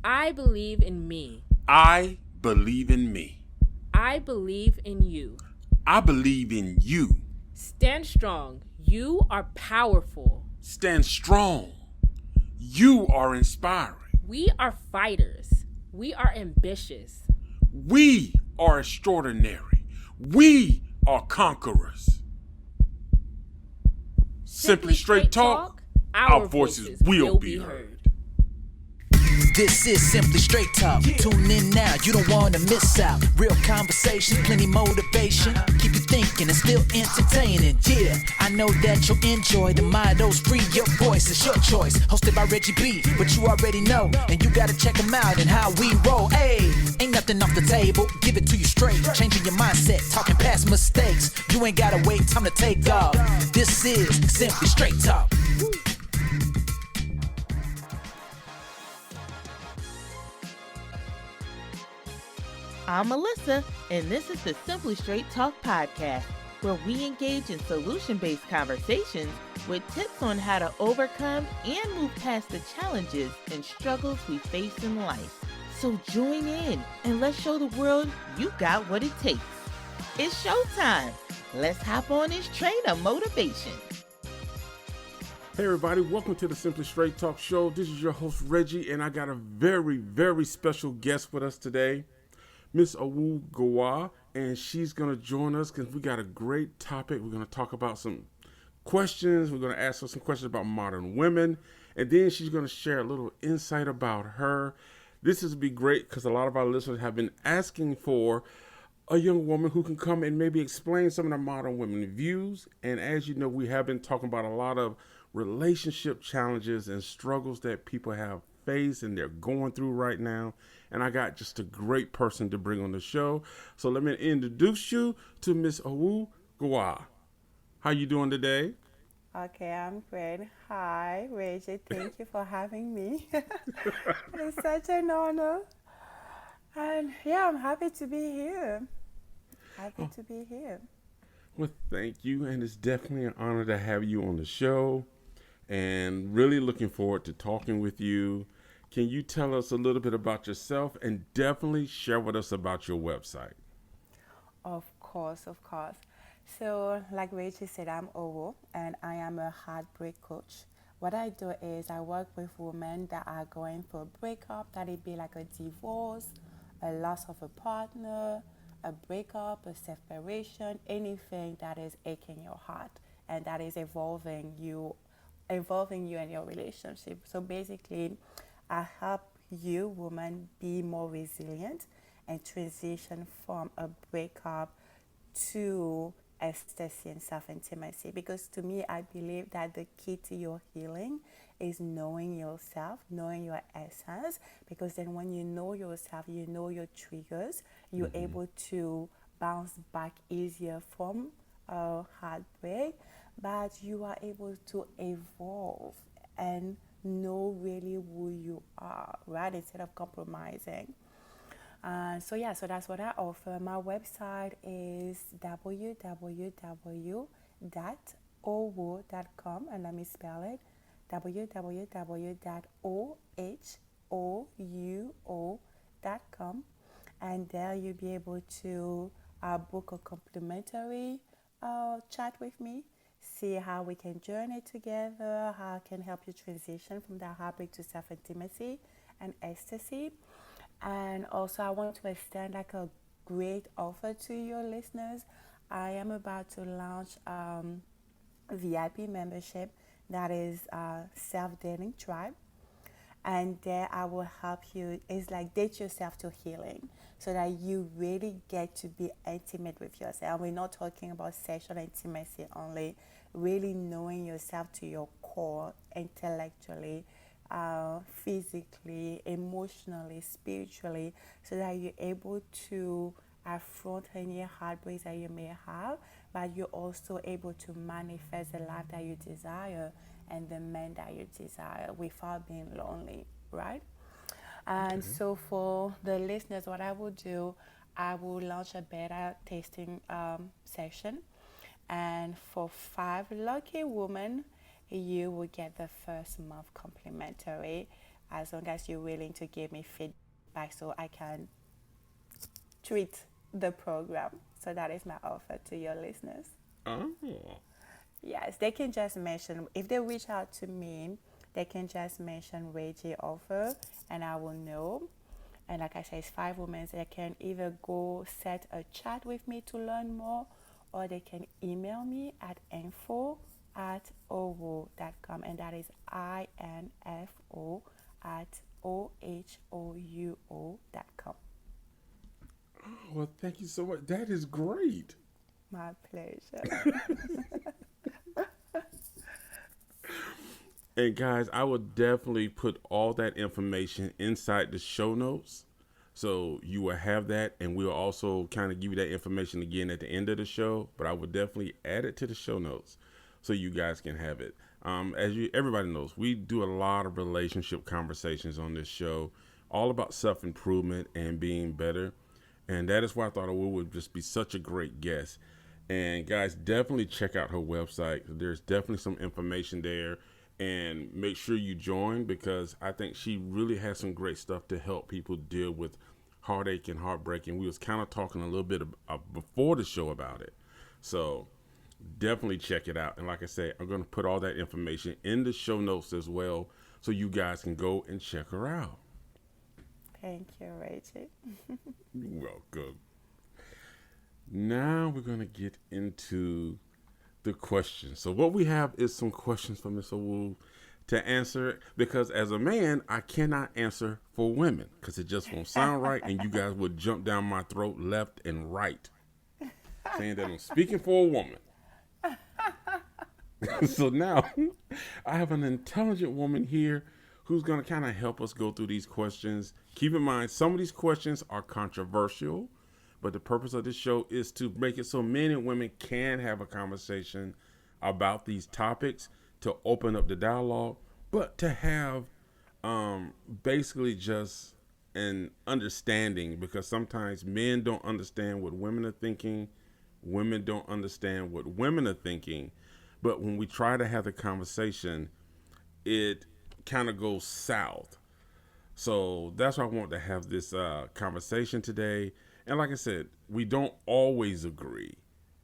I believe in me. I believe in me. I believe in you. I believe in you. Stand strong. You are powerful. Stand strong. You are inspiring. We are fighters. We are ambitious. We are extraordinary. We are conquerors. Simply Straight Talk, our voices will be heard. This is Simply Straight Talk. Tune in now, you don't want to miss out. Real conversation, plenty motivation. Keep you thinking and still entertaining. Yeah, I know that you'll enjoy the mottos free. Your voice is your choice. Hosted by Reggie B, but you already know. And you gotta check them out and how we roll. Hey, ain't nothing off the table. Give it to you straight. Changing your mindset, talking past mistakes. You ain't gotta wait, time to take off. This is Simply Straight Talk. I'm Melissa, and this is the Simply Straight Talk podcast, where we engage in solution-based conversations with tips on how to overcome and move past the challenges and struggles we face in life. So join in, and let's show the world you got what it takes. It's showtime. Let's hop on this train of motivation. Hey everybody, welcome to the Simply Straight Talk show. This is your host Reggie, and I got a very, very special guest with us today. Miss Ohouo Goa, and she's going to join us because we got a great topic. We're going to talk about some questions. We're going to ask her some questions about modern women, and then she's going to share a little insight about her. This is going to be great because a lot of our listeners have been asking for a young woman who can come and maybe explain some of the modern women views. And as you know, we have been talking about a lot of relationship challenges and struggles that people have faced and they're going through right now. And I got just a great person to bring on the show. So let me introduce you to Miss Ohouo Goa. How you doing today? Okay, I'm great. Hi, Reggie. Thank you for having me. It's such an honor. And yeah, I'm happy to be here. Well, thank you. And it's definitely an honor to have you on the show. And really looking forward to talking with you. Can you tell us a little bit about yourself and definitely share with us about your website? Of course. So, like Rachel said, I'm Ohouo, and I am a heartbreak coach. What I do is I work with women that are going through a breakup, that it be like a divorce, a loss of a partner, a breakup, a separation, anything that is aching your heart and that is involving you and your relationship. So basically, I help you, woman, be more resilient and transition from a breakup to ecstasy and self-intimacy. Because to me, I believe that the key to your healing is knowing yourself, knowing your essence. Because then when you know yourself, you know your triggers, you're able to bounce back easier from heartbreak, but you are able to evolve and know really who you are, right? Instead of compromising. So that's what I offer. My website is www.ohouo.com, and let me spell it, www.ohouo.com, and there you'll be able to book a complimentary chat with me, see how we can journey together, how I can help you transition from that heartbreak to self-intimacy and ecstasy. And also, I want to extend like a great offer to your listeners. I am about to launch VIP membership that is Self-Dating Tribe. And there I will help you. It's like date yourself to healing so that you really get to be intimate with yourself. We're not talking about sexual intimacy only, really knowing yourself to your core, intellectually, physically, emotionally, spiritually, so that you're able to affront any heartbreaks that you may have, but you're also able to manifest the life that you desire and the man that you desire without being lonely, right? And so for the listeners, what I will do, I will launch a beta tasting session, and for 5 lucky women, you will get the first month complimentary. as long as you're willing to give me feedback so I can tweak the program. So that is my offer to your listeners. Oh. Yes, they can just mention, if they reach out to me, they can just mention Reggie offer and I will know. And like I said, it's 5 women. They can either go set a chat with me to learn more, or they can email me at info@ohouo.com, and that is info@ohouo.com. Well, thank you so much. That is great. My pleasure. And guys, I will definitely put all that information inside the show notes. So you will have that, and we'll also kind of give you that information again at the end of the show. But I will definitely add it to the show notes so you guys can have it. Everybody knows, we do a lot of relationship conversations on this show, all about self-improvement and being better. And that is why I thought Ohouo would just be such a great guest. And guys, definitely check out her website. There's definitely some information there. And make sure you join, because I think she really has some great stuff to help people deal with heartache and heartbreak. And we was kind of talking a little bit before the show about it. So definitely check it out. And like I said, I'm going to put all that information in the show notes as well, so you guys can go and check her out. Thank you, Rachel. You're welcome. Now we're going to get into the questions. So what we have is some questions from Miss Ohouo to answer, because as a man, I cannot answer for women because it just won't sound right, and you guys would jump down my throat left and right, saying that I'm speaking for a woman. So now I have an intelligent woman here who's going to kind of help us go through these questions. Keep in mind, some of these questions are controversial, but the purpose of this show is to make it so men and women can have a conversation about these topics, to open up the dialogue, but to have basically just an understanding, because sometimes men don't understand what women are thinking. Women don't understand what women are thinking. But when we try to have the conversation, it kind of goes south. So that's why I want to have this conversation today. And like I said, we don't always agree,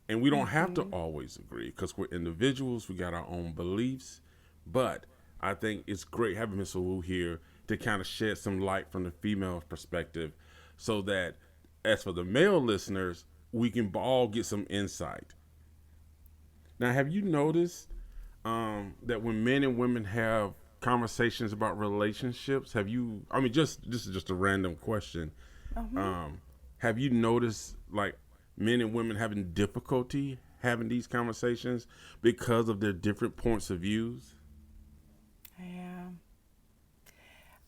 and we don't have to always agree, because we're individuals. We got our own beliefs, but I think it's great having Miss Ohouo here to kind of shed some light from the female perspective, so that as for the male listeners, we can all get some insight. Now, have you noticed that when men and women have conversations about relationships, this is just a random question. Have you noticed like men and women having difficulty having these conversations because of their different points of views? Yeah.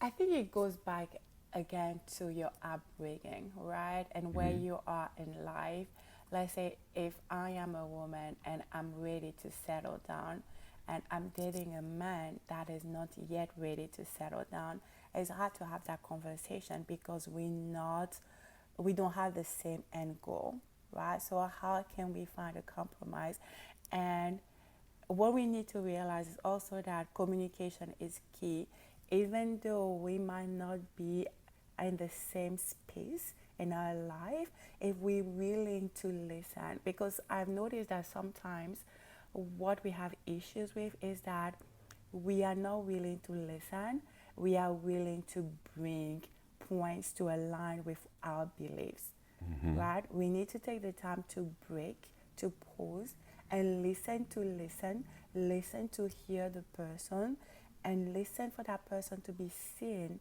I think it goes back again to your upbringing, right? And where you are in life. Let's say if I am a woman and I'm ready to settle down, and I'm dating a man that is not yet ready to settle down, it's hard to have that conversation because we don't have the same end goal, right? So how can we find a compromise? And what we need to realize is also that communication is key. Even though we might not be in the same space in our life, if we're willing to listen, because I've noticed that sometimes what we have issues with is that we are not willing to listen. We are willing to bring points to align with our beliefs, right? We need to take the time to break, to pause, and listen to hear the person, and listen for that person to be seen.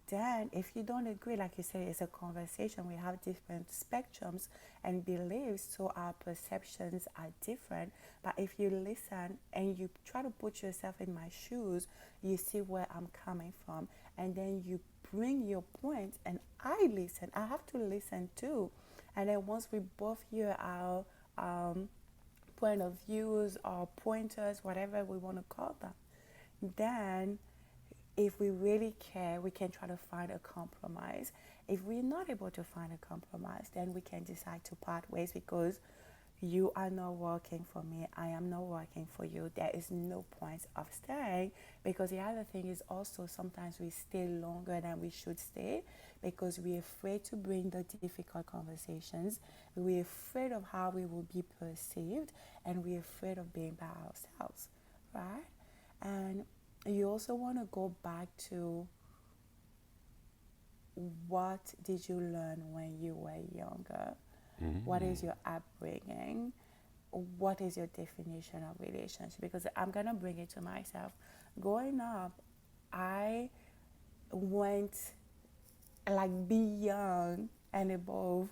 Then if you don't agree, like you say, it's a conversation. We have different spectrums and beliefs, so our perceptions are different. But if you listen and you try to put yourself in my shoes, you see where I'm coming from, and then you bring your point, and I listen. I have to listen too. And then once we both hear our point of views or pointers, whatever we want to call them, then if we really care, we can try to find a compromise. If we're not able to find a compromise, then we can decide to part ways, because You are not working for me. I am not working for you. There is no point of staying, because the other thing is also sometimes we stay longer than we should stay because we're afraid to bring the difficult conversations. We're afraid of how we will be perceived, and we're afraid of being by ourselves, right? And you also want to go back to, what did you learn when you were younger? What is your upbringing? What is your definition of relationship? Because I'm going to bring it to myself. Growing up, I went like beyond and above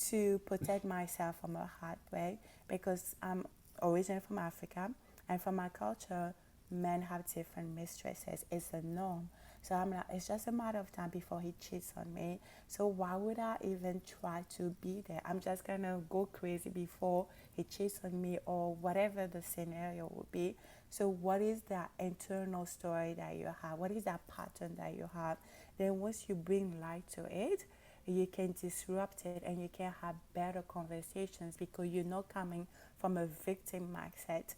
to protect myself from a heartbreak, because I'm originally from Africa, and from my culture, men have different mistresses. It's a norm. So I'm like, it's just a matter of time before he cheats on me. So why would I even try to be there? I'm just gonna go crazy before he cheats on me, or whatever the scenario would be. So what is that internal story that you have? What is that pattern that you have? Then once you bring light to it, you can disrupt it, and you can have better conversations, because you're not coming from a victim mindset.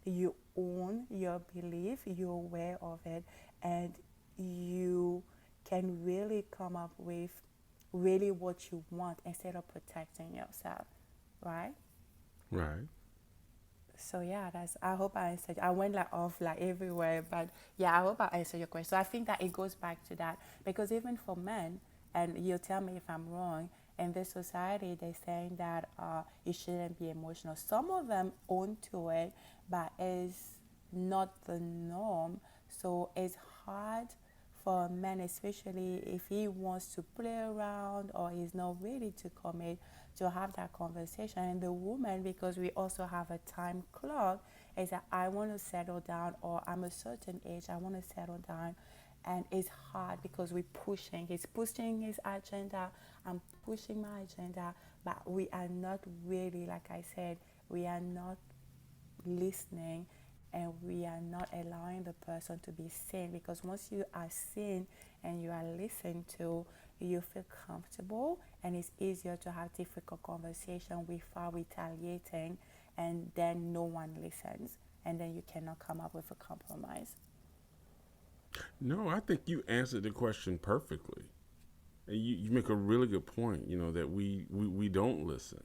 You own your belief, you're aware of it, and you can really come up with really what you want instead of protecting yourself, right? Right. So yeah, I hope I answered. I went like off like everywhere, but yeah, I hope I answered your question. So I think that it goes back to that, because even for men, and you tell me if I'm wrong, in this society they're saying that you shouldn't be emotional. Some of them own to it, but it's not the norm. So it's hard for a man, especially if he wants to play around or he's not ready to commit, to have that conversation. And the woman, because we also have a time clock, is that I want to settle down, or I'm a certain age, I want to settle down. And it's hard because we're pushing. He's pushing his agenda, I'm pushing my agenda, but we are not really, like I said, we are not listening, and we are not allowing the person to be seen, because once you are seen and you are listened to, you feel comfortable, and it's easier to have difficult conversation without retaliating, and then no one listens, and then you cannot come up with a compromise. No, I think you answered the question perfectly. And you make a really good point, that we don't listen.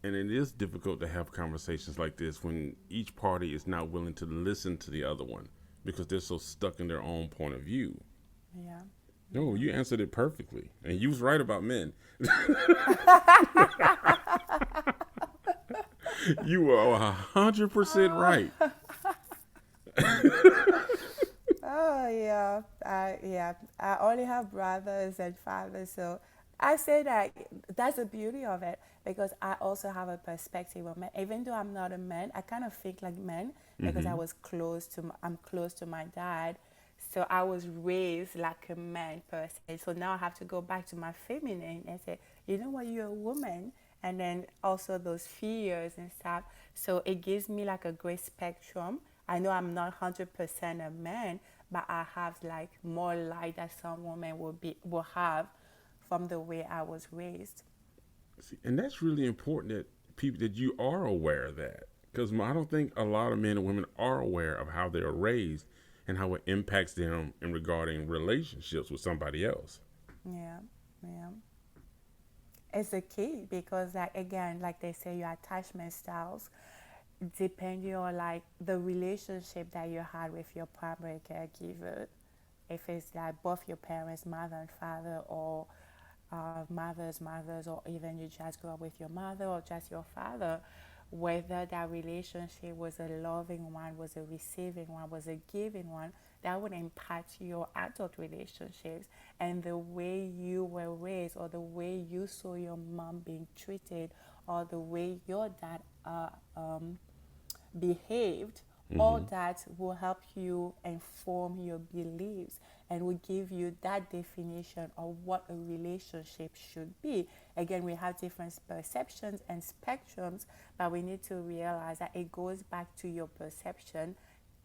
And it is difficult to have conversations like this when each party is not willing to listen to the other one because they're so stuck in their own point of view. Yeah. No, you answered it perfectly. And you was right about men. You were 100% right. Oh yeah, I only have brothers and fathers, so I say that that's the beauty of it, because I also have a perspective of men. Even though I'm not a man, I kind of think like men, because I'm close to my dad, so I was raised like a man person. So now I have to go back to my feminine and say, you know what, you're a woman, and then also those fears and stuff. So it gives me like a great spectrum. I know I'm not 100% a man, but I have like more light that some women will have from the way I was raised. See, and that's really important that you are aware of that, because I don't think a lot of men and women are aware of how they are raised and how it impacts them in regarding relationships with somebody else. Yeah, yeah. It's a key, because like again, like they say, your attachment styles, depending on like the relationship that you had with your primary caregiver, if it's like both your parents, mother and father, or mothers, or even you just grew up with your mother or just your father, whether that relationship was a loving one, was a receiving one, was a giving one, that would impact your adult relationships and the way you were raised, or the way you saw your mom being treated, or the way your dad behaved. All that will help you inform your beliefs and will give you that definition of what a relationship should be. Again, we have different perceptions and spectrums, but we need to realize that it goes back to your perception,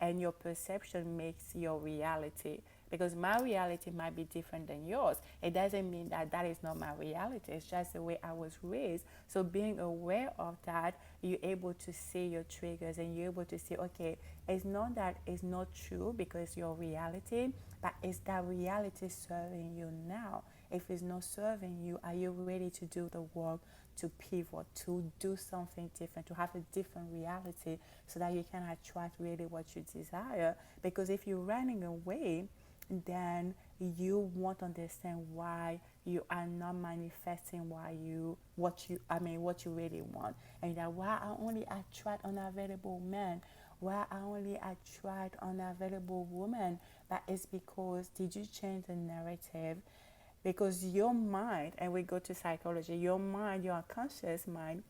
and your perception makes your reality. because my reality might be different than yours. It doesn't mean that that is not my reality. It's just the way I was raised. So being aware of that, you're able to see your triggers, and you're able to see, okay, it's not that it's not true because your reality, but is that reality serving you now? If it's not serving you, are you ready to do the work to pivot, to do something different, to have a different reality so that you can attract really what you desire? Because if you're running away, then you won't understand why you are not manifesting what you really want. And that why I only attract unavailable men, why I only attract unavailable women, that is because did you change the narrative? Because your mind, and we go to psychology, your mind, your unconscious mind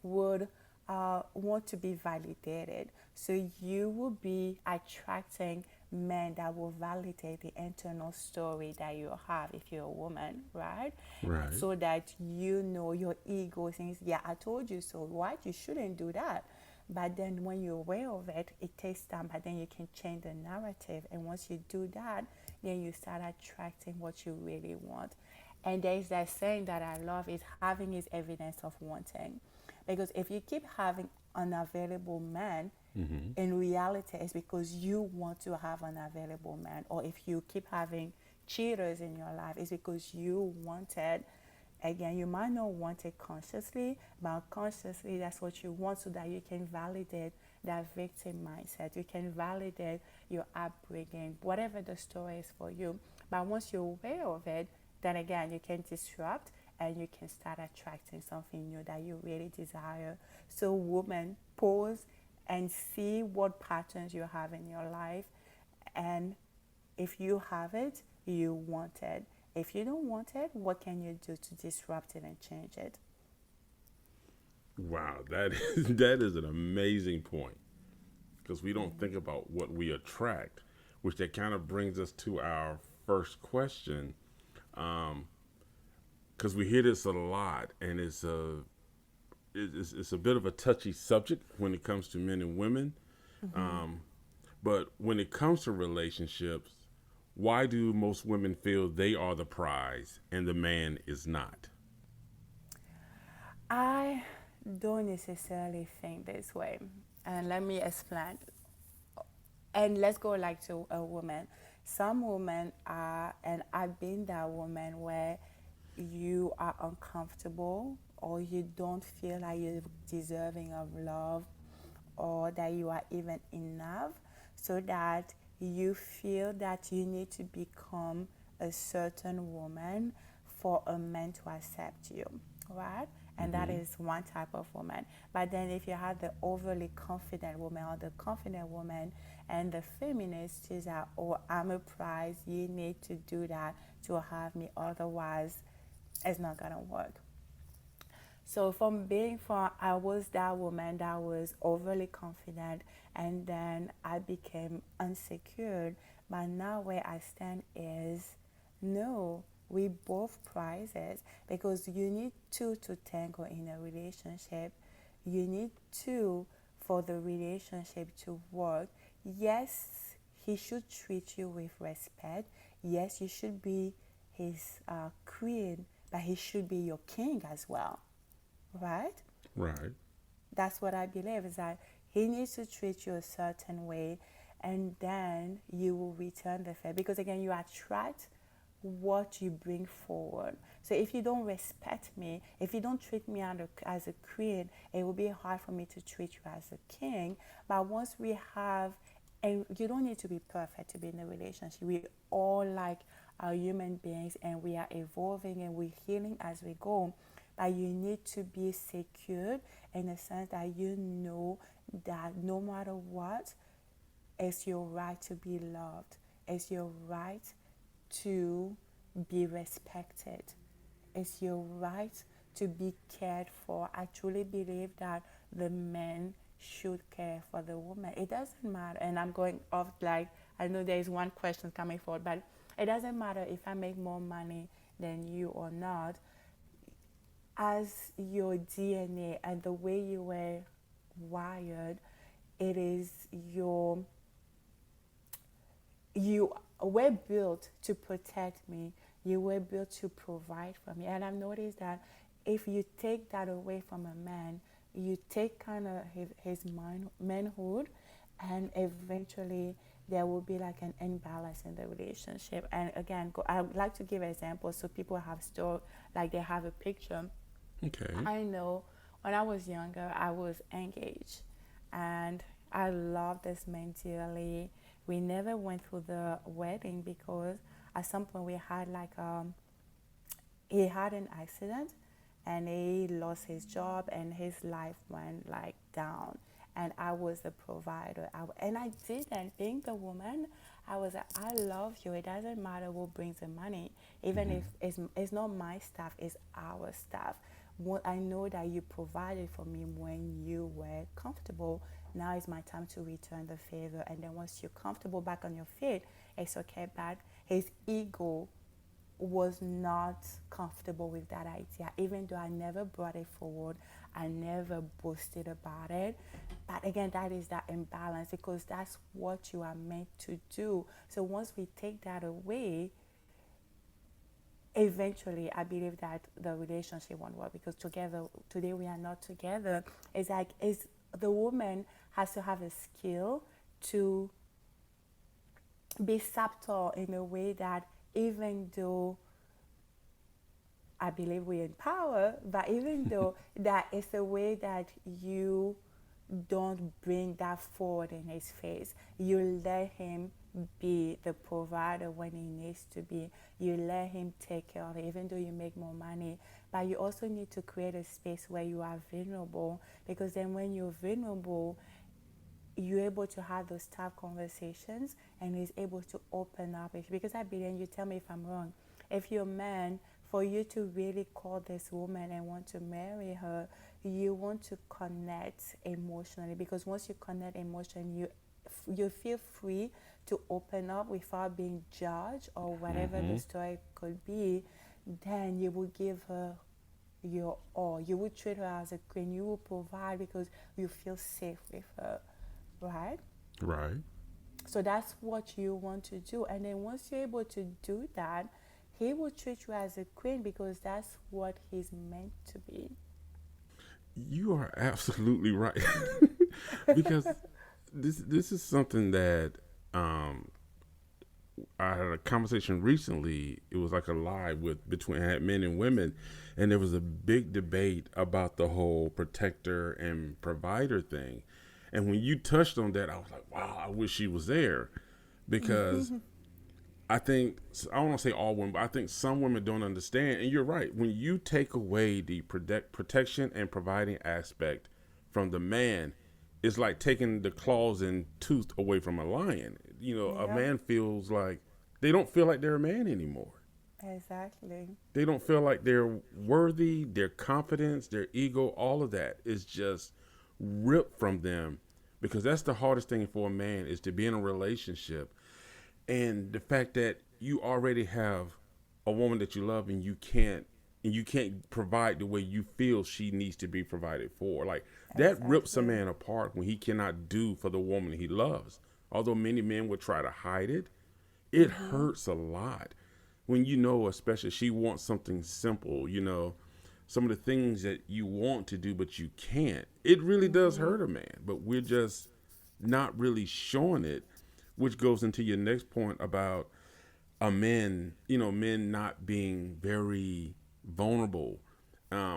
would want to be validated. So you will be attracting men that will validate the internal story that you have if you're a woman, right? Right. So that you know your ego thinks, yeah, I told you so, right? You shouldn't do that. But then when you're aware of it, it takes time, but then you can change the narrative. And once you do that, then you start attracting what you really want. And there's that saying that I love, is having is evidence of wanting. Because if you keep having unavailable men, in reality it's because you want to have an available man. Or if you keep having cheaters in your life, it's because you wanted. Again, you might not want it consciously, but unconsciously that's what you want, so that you can validate that victim mindset. You can validate your upbringing, whatever the story is for you. But once you're aware of it, then again, you can disrupt and you can start attracting something new that you really desire. So women, pause and see what patterns you have in your life. And if you have it, you want it. If you don't want it, what can you do to disrupt it and change it? Wow, that is an amazing point, because we don't think about what we attract, which that kind of brings us to our first question, because we hear this a lot, and it's a bit of a touchy subject when it comes to men and women. But when it comes to relationships, why do most women feel they are the prize and the man is not? I don't necessarily think this way. And let me explain. And let's go like to a woman. Some women are, and I've been that woman, where you are uncomfortable, or you don't feel like you're deserving of love, or that you are even enough, so that you feel that you need to become a certain woman for a man to accept you, right? And that is one type of woman. But then if you have the overly confident woman, or the confident woman, and the feminist is that, oh, I'm a prize, you need to do that to have me, otherwise it's not gonna work. So I was that woman that was overly confident, and then I became insecure. But now where I stand is, no, we both prizes, because you need two to tango in a relationship. You need two for the relationship to work. Yes, he should treat you with respect. Yes, you should be his queen, but he should be your king as well. Right? Right. That's what I believe, is that he needs to treat you a certain way, and then you will return the favor. Because again, you attract what you bring forward. So if you don't respect me, if you don't treat me as a queen, it will be hard for me to treat you as a king. But once we have, and you don't need to be perfect to be in a relationship. We all are human beings, and we are evolving and we're healing as we go. But you need to be secured in the sense that you know that no matter what, it's your right to be loved. It's your right to be respected. It's your right to be cared for. I truly believe that the men should care for the woman. It doesn't matter, and I'm going off, I know there is one question coming forward, but it doesn't matter if I make more money than you or not. As your DNA and the way you were wired, it is you were built to protect me. You were built to provide for me. And I've noticed that if you take that away from a man, you take kind of his manhood, and eventually there will be like an imbalance in the relationship. And again, I would like to give examples so people have stored, like they have a picture. Okay. I know when I was younger, I was engaged, and I loved this man dearly. We never went through the wedding because at some point we had he had an accident, and he lost his job, and his life went like down. And I was the provider. And I didn't. Being the woman, I was like, I love you. It doesn't matter who brings the money. Even if it's not my stuff, it's our stuff. I know that you provided for me when you were comfortable. Now is my time to return the favor. And then once you're comfortable back on your feet, it's okay. But his ego was not comfortable with that idea, even though I never brought it forward. I never boasted about it. But again, that is that imbalance, because that's what you are meant to do. So once we take that away, eventually I believe that the relationship won't work, because today we are not together. It's like the woman has to have a skill to be subtle in a way that, even though I believe we're in power, but even though that is a way that you don't bring that forward in his face, you let him be the provider when he needs to be. You let him take care of it, even though you make more money. But you also need to create a space where you are vulnerable, because then when you're vulnerable, you're able to have those tough conversations, and he's able to open up. Because I believe, you tell me if I'm wrong, if you're a man, for you to really call this woman and want to marry her, you want to connect emotionally, because once you connect emotionally, you feel free to open up without being judged or whatever the story could be. Then you will give her your all. You will treat her as a queen. You will provide because you feel safe with her, right? Right. So that's what you want to do. And then once you're able to do that, he will treat you as a queen, because that's what he's meant to be. You are absolutely right. Because this is something that I had a conversation recently. It was like a live between men and women, and there was a big debate about the whole protector and provider thing. And when you touched on that, I was like, wow, I wish she was there, because I think, I don't want to say all women, but I think some women don't understand. And you're right. When you take away the protection and providing aspect from the man, it's like taking the claws and tooth away from a lion. A man feels like, they don't feel like they're a man anymore. Exactly. They don't feel like they're worthy. Their confidence, their ego, all of that is just ripped from them, because that's the hardest thing for a man, is to be in a relationship. And the fact that you already have a woman that you love, and you can't provide the way you feel she needs to be provided for. Like, that rips a man apart when he cannot do for the woman he loves. Although many men would try to hide it, it hurts a lot when especially she wants something simple, some of the things that you want to do but you can't. It really does hurt a man, but we're just not really showing it. Which goes into your next point about men not being very vulnerable,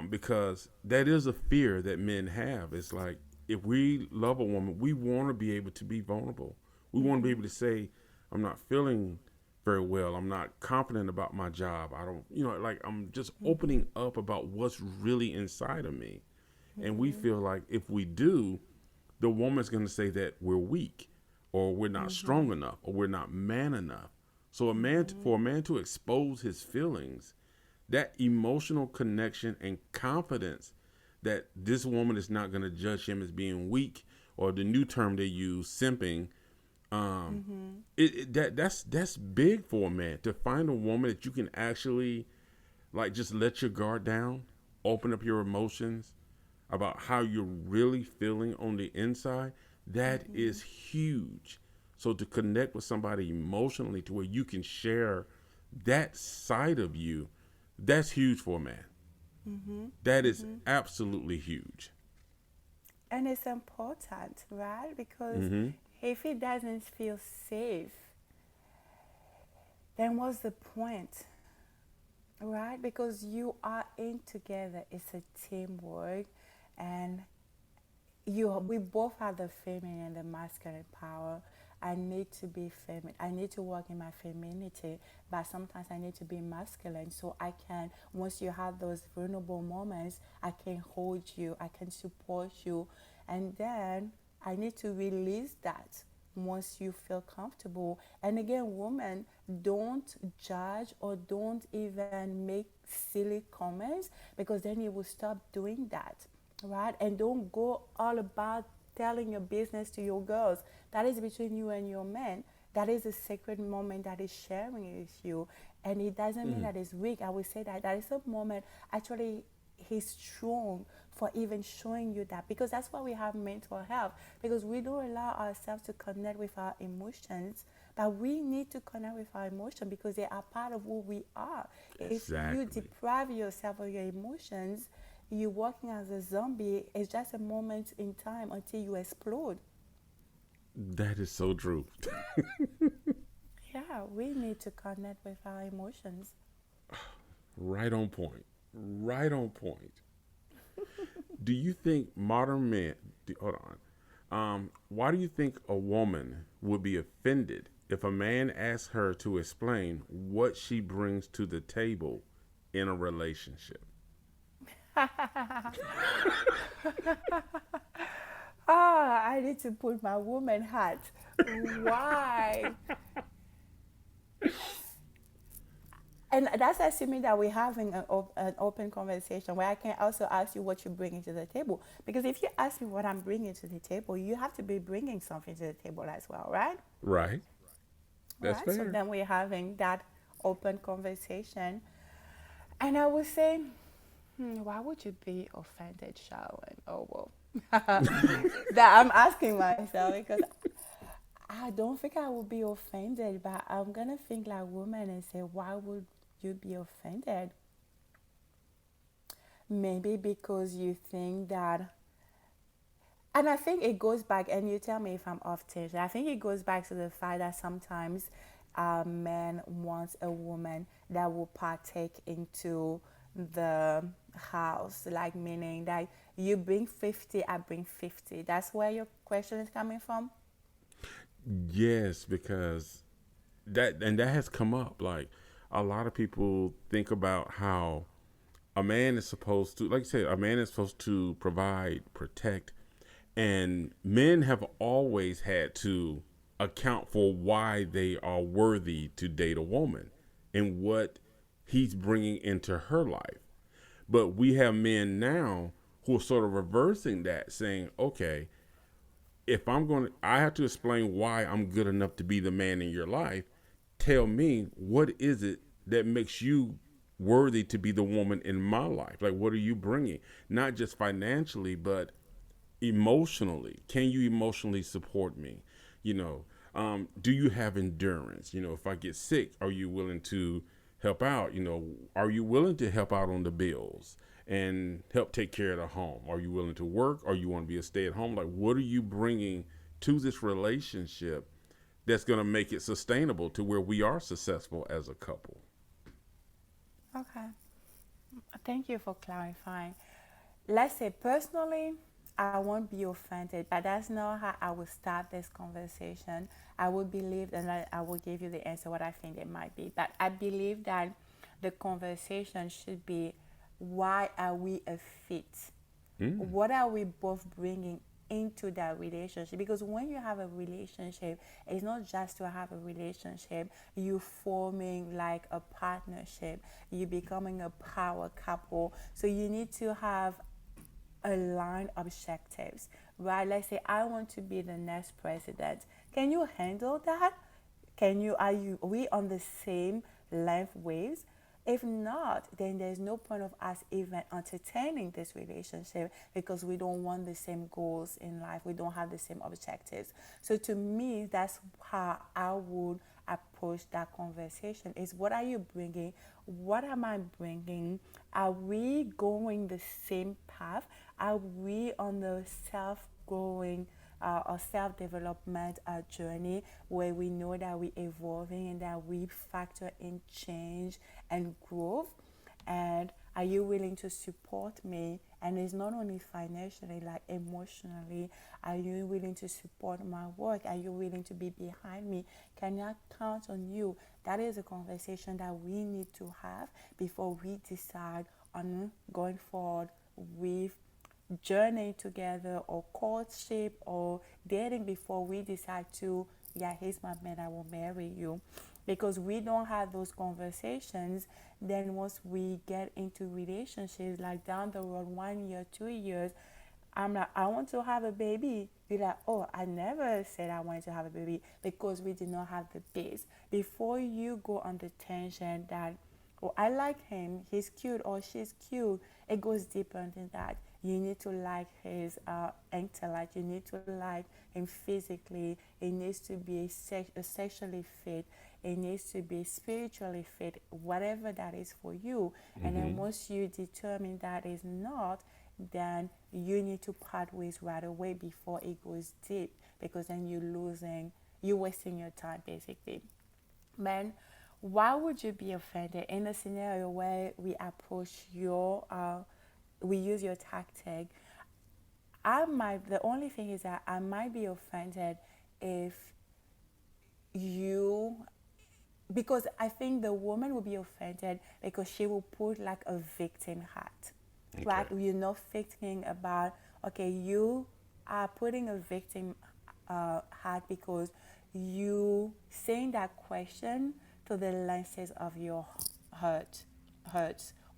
because that is a fear that men have. It's like, if we love a woman, we want to be able to be vulnerable. We want to be able to say, I'm not feeling very well. I'm not confident about my job. I don't, I'm just opening up about what's really inside of me. And we feel like if we do, the woman's going to say that we're weak, or we're not strong enough, or we're not man enough. So for a man to expose his feelings, that emotional connection and confidence that this woman is not going to judge him as being weak, or the new term they use, simping, that's big for a man, to find a woman that you can actually, like, just let your guard down, open up your emotions about how you're really feeling on the inside. That is huge. So to connect with somebody emotionally to where you can share that side of you, that's huge for a man. That is absolutely huge. And it's important, right? Because if he doesn't feel safe, then what's the point? Right? Because you are in together. It's a teamwork, and we both have the feminine and the masculine power. I need to be feminine. I need to work in my femininity, but sometimes I need to be masculine so I can, once you have those vulnerable moments, I can hold you, I can support you, and then I need to release that once you feel comfortable. And again, women, don't judge or don't even make silly comments, because then you will stop doing that, right? And don't go all about telling your business to your girls. That is between you and your man. That is a sacred moment that is sharing with you. And it doesn't mean that it's weak. I will say that that is a moment, actually, he's strong for even showing you that, because that's why we have mental health, because we don't allow ourselves to connect with our emotions, but we need to connect with our emotions because they are part of who we are. Exactly. If you deprive yourself of your emotions, you're walking as a zombie. It's just a moment in time until you explode. That is so true. Yeah, we need to connect with our emotions. Right on point. Right on point. Do you think modern men, hold on, why do you think a woman would be offended if a man asks her to explain what she brings to the table in a relationship? I need to put my woman hat. Why? And that's assuming that we're having an open conversation where I can also ask you what you're bringing to the table. Because if you ask me what I'm bringing to the table, you have to be bringing something to the table as well, right? Right. That's Right? fair. So then we're having that open conversation. And I would say, why would you be offended, Sharon? Oh, well. That I'm asking myself, because I don't think I would be offended, but I'm going to think like woman and say, why would you be offended? Maybe because you think that, and I think it goes back, and you tell me if I'm off tangent, I think it goes back to the fact that sometimes a man wants a woman that will partake into the house, like meaning that you bring 50, I bring 50. That's where your question is coming from? Yes, because that has come up. Like, a lot of people think about how a man is supposed to, like you said, a man is supposed to provide, protect, and men have always had to account for why they are worthy to date a woman and what he's bringing into her life. But we have men now who are sort of reversing that, saying, okay, if I have to explain why I'm good enough to be the man in your life. Tell me, what is it that makes you worthy to be the woman in my life? Like, what are you bringing? Not just financially, but emotionally. Can you emotionally support me? Do you have endurance? If I get sick, are you willing to help out? Are you willing to help out on the bills and help take care of the home? Are you willing to work, or you want to be a stay-at-home? Like, what are you bringing to this relationship that's going to make it sustainable to where we are successful as a couple? Okay. Thank you for clarifying. Let's say personally, I won't be offended, but that's not how I will start this conversation. I would believe, and I will give you the answer what I think it might be. But I believe that the conversation should be, why are we a fit? What are we both bringing into that relationship? Because when you have a relationship, it's not just to have a relationship. You're forming like a partnership. You're becoming a power couple. So you need to have aligned objectives, right? Let's say I want to be the next president. Can you handle that? Are we on the same length waves? If not, then there's no point of us even entertaining this relationship because we don't want the same goals in life. We don't have the same objectives. So to me, that's how I would approach that conversation is what are you bringing? What am I bringing? Are we going the same path? Are we on the self-growing or self-development journey where we know that we're evolving and that we factor in change and growth? And are you willing to support me? And it's not only financially, like emotionally. Are you willing to support my work? Are you willing to be behind me? Can I count on you? That is a conversation that we need to have before we decide on going forward with journey together or courtship or dating before we decide to, yeah, he's my man, I will marry you. Because we don't have those conversations, then once we get into relationships, like down the road, 1 year, 2 years, I'm like, I want to have a baby. Be like, oh, I never said I wanted to have a baby because we did not have the base. Before you go on the tangent that, oh, I like him, he's cute or she's cute, it goes deeper than that. You need to like his intellect, you need to like him physically, it needs to be sexually fit, it needs to be spiritually fit, whatever that is for you. And then once you determine that is not, then you need to part ways right away before it goes deep, because then you're wasting your time basically. Man, why would you be offended in a scenario where we approach we use your tactic? The only thing is that I might be offended if because I think the woman will be offended because she will put like a victim hat. Okay. Right? You're not thinking about, okay, you are putting a victim hat because you saying that question to the lenses of your hurts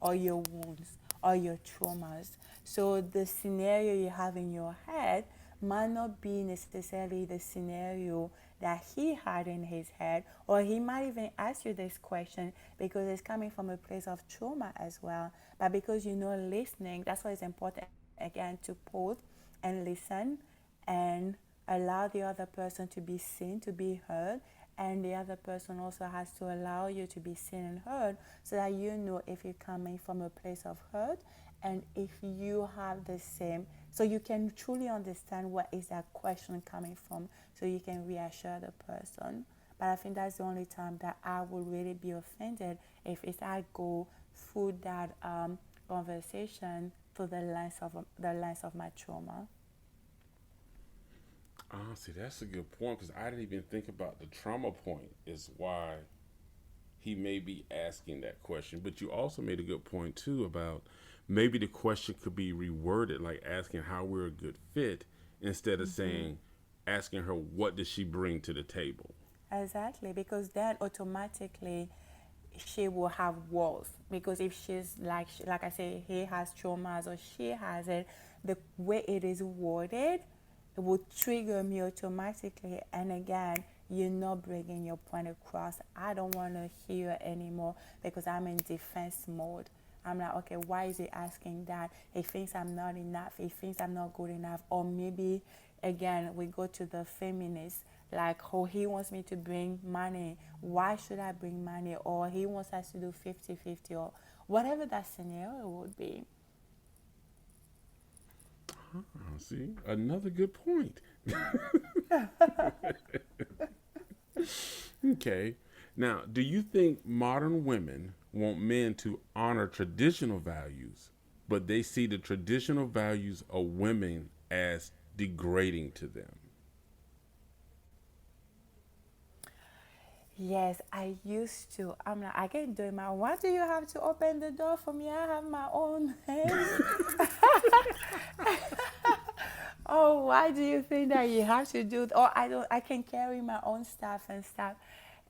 or your wounds or your traumas. So the scenario you have in your head might not be necessarily the scenario that he had in his head, or he might even ask you this question because it's coming from a place of trauma as well. But because you're not listening, that's why it's important again to pause and listen and allow the other person to be seen, to be heard, and the other person also has to allow you to be seen and heard so that you know if you're coming from a place of hurt and if you have the same, so you can truly understand what is that question coming from so you can reassure the person. But I think that's the only time that I would really be offended if I go through that conversation through the lens of my trauma. See, that's a good point because I didn't even think about the trauma point is why he may be asking that question. But you also made a good point too about maybe the question could be reworded, like asking how we're a good fit instead of saying, asking her what does she bring to the table. Exactly, because then automatically she will have walls. Because if she's like I say, he has traumas or she has it, the way it is worded, it will trigger me automatically. And again, you're not bringing your point across. I don't want to hear anymore because I'm in defense mode. I'm like, okay, why is he asking that? He thinks I'm not enough. He thinks I'm not good enough. Or maybe, again, we go to the feminist, like, oh, he wants me to bring money. Why should I bring money? Or he wants us to do 50-50 or whatever that scenario would be. See, another good point. Okay. Now, do you think modern women want men to honor traditional values, but they see the traditional values of women as degrading to them? Yes, I used to. I'm like, I can't do it. Why do you have to open the door for me? I have my own hands. Oh, why do you think that you have to do it? Or I can carry my own stuff and stuff.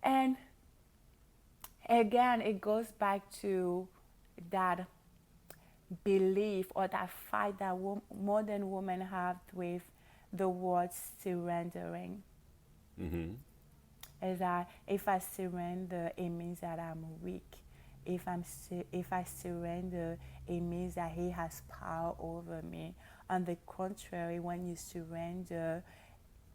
And again, it goes back to that belief or that fight that modern women have with the word surrendering. Is that if I surrender, it means that I'm weak. if I surrender, it means that he has power over me. On the contrary, when you surrender,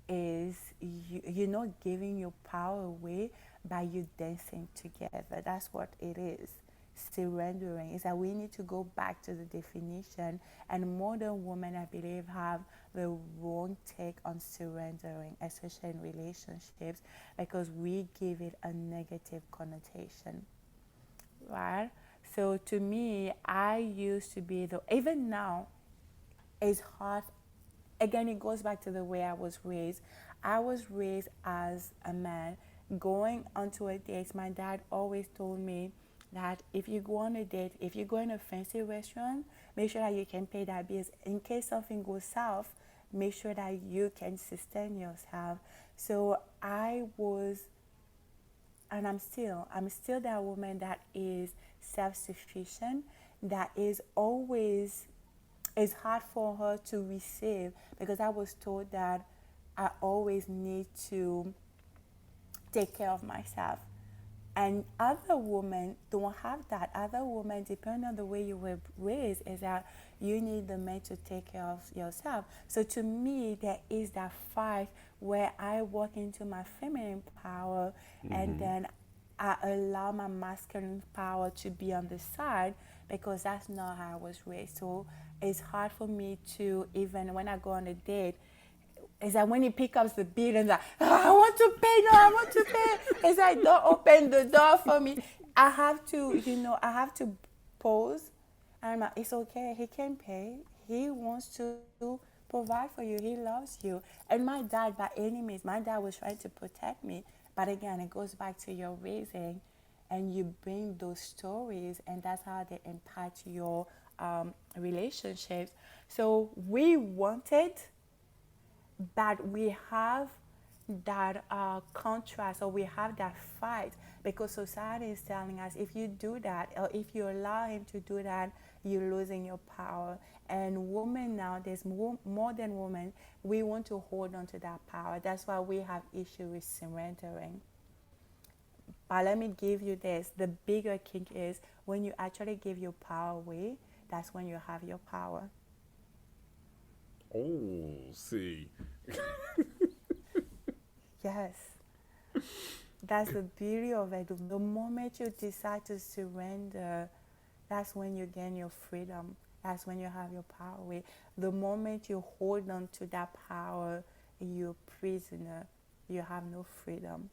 is you're not giving your power away by you dancing together. That's what it is. Surrendering is that we need to go back to the definition, and modern women, I believe, have the wrong take on surrendering, especially in relationships, because we give it a negative connotation, right? So to me, I used to be even now, it's hard. Again, it goes back to the way I was raised. I was raised as a man. Going onto a date, my dad always told me that if you go on a date, if you go in a fancy restaurant, make sure that you can pay that bills. In case something goes south, make sure that you can sustain yourself. So I was, and I'm still that woman that is self-sufficient, that is always, it's hard for her to receive, because I was told that I always need to take care of myself. And other women don't have that. Other women, depending on the way you were raised, is that you need the man to take care of yourself. So to me, there is that fight where I walk into my feminine power, and then I allow my masculine power to be on the side, because that's not how I was raised. So it's hard for me to, even when I go on a date, it's like when he picks up the bill and like, I want to pay, no, I want to pay. It's like, don't open the door for me. I have to, I have to pause. And I'm like, it's okay, he can pay. He wants to provide for you. He loves you. And my dad, by any means, my dad was trying to protect me. But again, it goes back to your raising, and you bring those stories, and that's how they impact your relationships. So we want it, but we have that contrast, or we have that fight, because society is telling us if you do that, or if you allow him to do that, you're losing your power. And women now, there's more than women, we want to hold on to that power. That's why we have issue with surrendering. But let me give you this, the bigger kink is when you actually give your power away, that's when you have your power. Oh, see. Yes. That's the beauty of it. The moment you decide to surrender, that's when you gain your freedom. That's when you have your power away. The moment you hold on to that power, you're a prisoner. You have no freedom.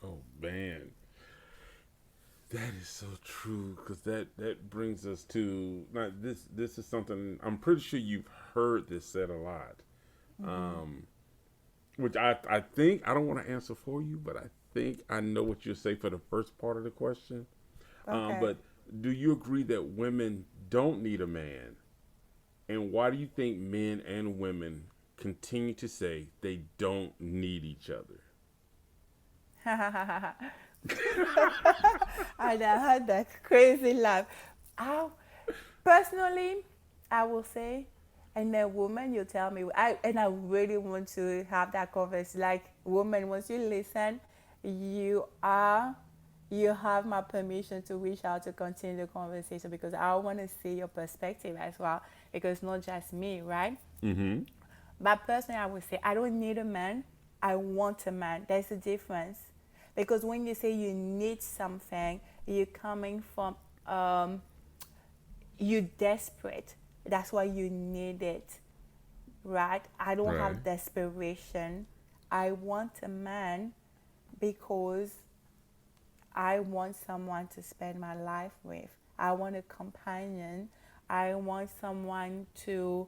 Oh, man. That is so true, because that brings us to, now this is something, I'm pretty sure you've heard this said a lot. Which I think, I don't want to answer for you, but I think I know what you'll say for the first part of the question. Okay. But do you agree that women don't need a man? And why do you think men and women continue to say they don't need each other? I heard that crazy laugh. Personally, I will say, and then woman, you tell me, I really want to have that conversation. Like, woman, once you listen, you have my permission to reach out to continue the conversation, because I want to see your perspective as well, because it's not just me, right? Mm-hmm. But personally, I would say I don't need a man. I want a man. There's a difference. Because when you say you need something, you're coming from, you're desperate. That's why you need it, right? I don't have desperation. I want a man because I want someone to spend my life with. I want a companion. I want someone to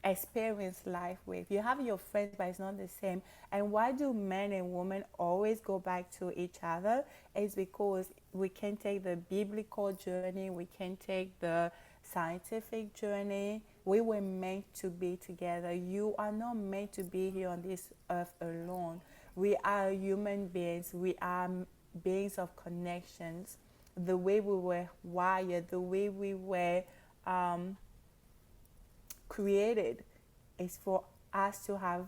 experience life with. You have your friends, but it's not the same. And why do men and women always go back to each other? It's because we can take the biblical journey, we can take the scientific journey. We were meant to be together. You are not meant to be here on this earth alone. We are human beings. We are beings of connections. The way we were wired, the way we were created is for us to have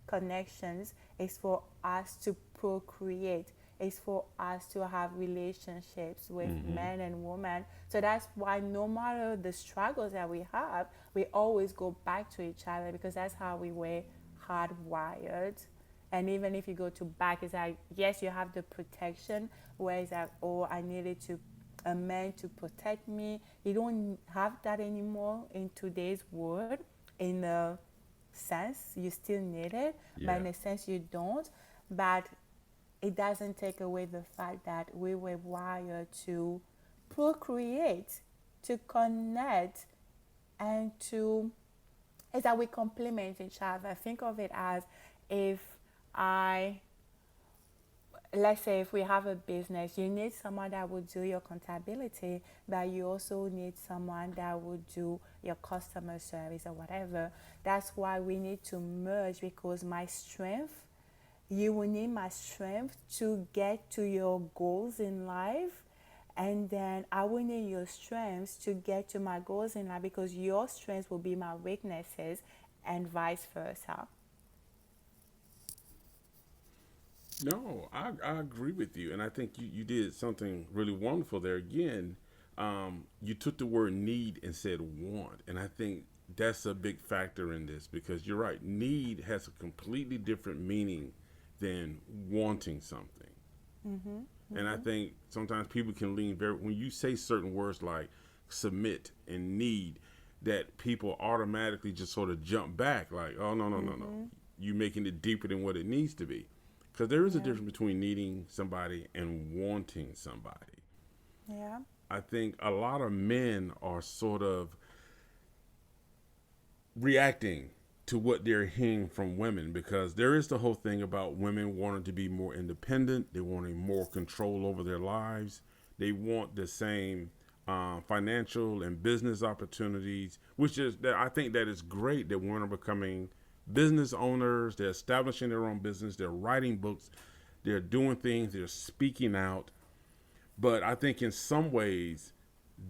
connections, is for us to procreate, is for us to have relationships with men and women. So that's why no matter the struggles that we have, we always go back to each other, because that's how we were hardwired. And even if you go to back, it's like, yes, you have the protection, where it's like, oh, I needed a man to protect me. You don't have that anymore in today's world. In a sense, you still need it, but in a sense, you don't. But it doesn't take away the fact that we were wired to procreate, to connect, and is that we complement each other. Think of it as, if let's say if we have a business, you need someone that will do your accountability, but you also need someone that will do your customer service or whatever. That's why we need to merge, because my strength, you will need my strength to get to your goals in life. And then I will need your strengths to get to my goals in life, because your strengths will be my weaknesses, and vice versa. No, I agree with you. And I think you did something really wonderful there. Again, you took the word need and said want. And I think that's a big factor in this, because you're right. Need has a completely different meaning than wanting something. And I think sometimes people can lean when you say certain words like submit and need, that people automatically just sort of jump back like, oh, no. You're making it deeper than what it needs to be. Because there is a difference between needing somebody and wanting somebody. Yeah. I think a lot of men are sort of reacting to what they're hearing from women, because there is the whole thing about women wanting to be more independent. They wanting more control over their lives. They want the same financial and business opportunities, which is that I think that is great that women are becoming business owners. They're establishing their own business. They're writing books. They're doing things. They're speaking out. But I think in some ways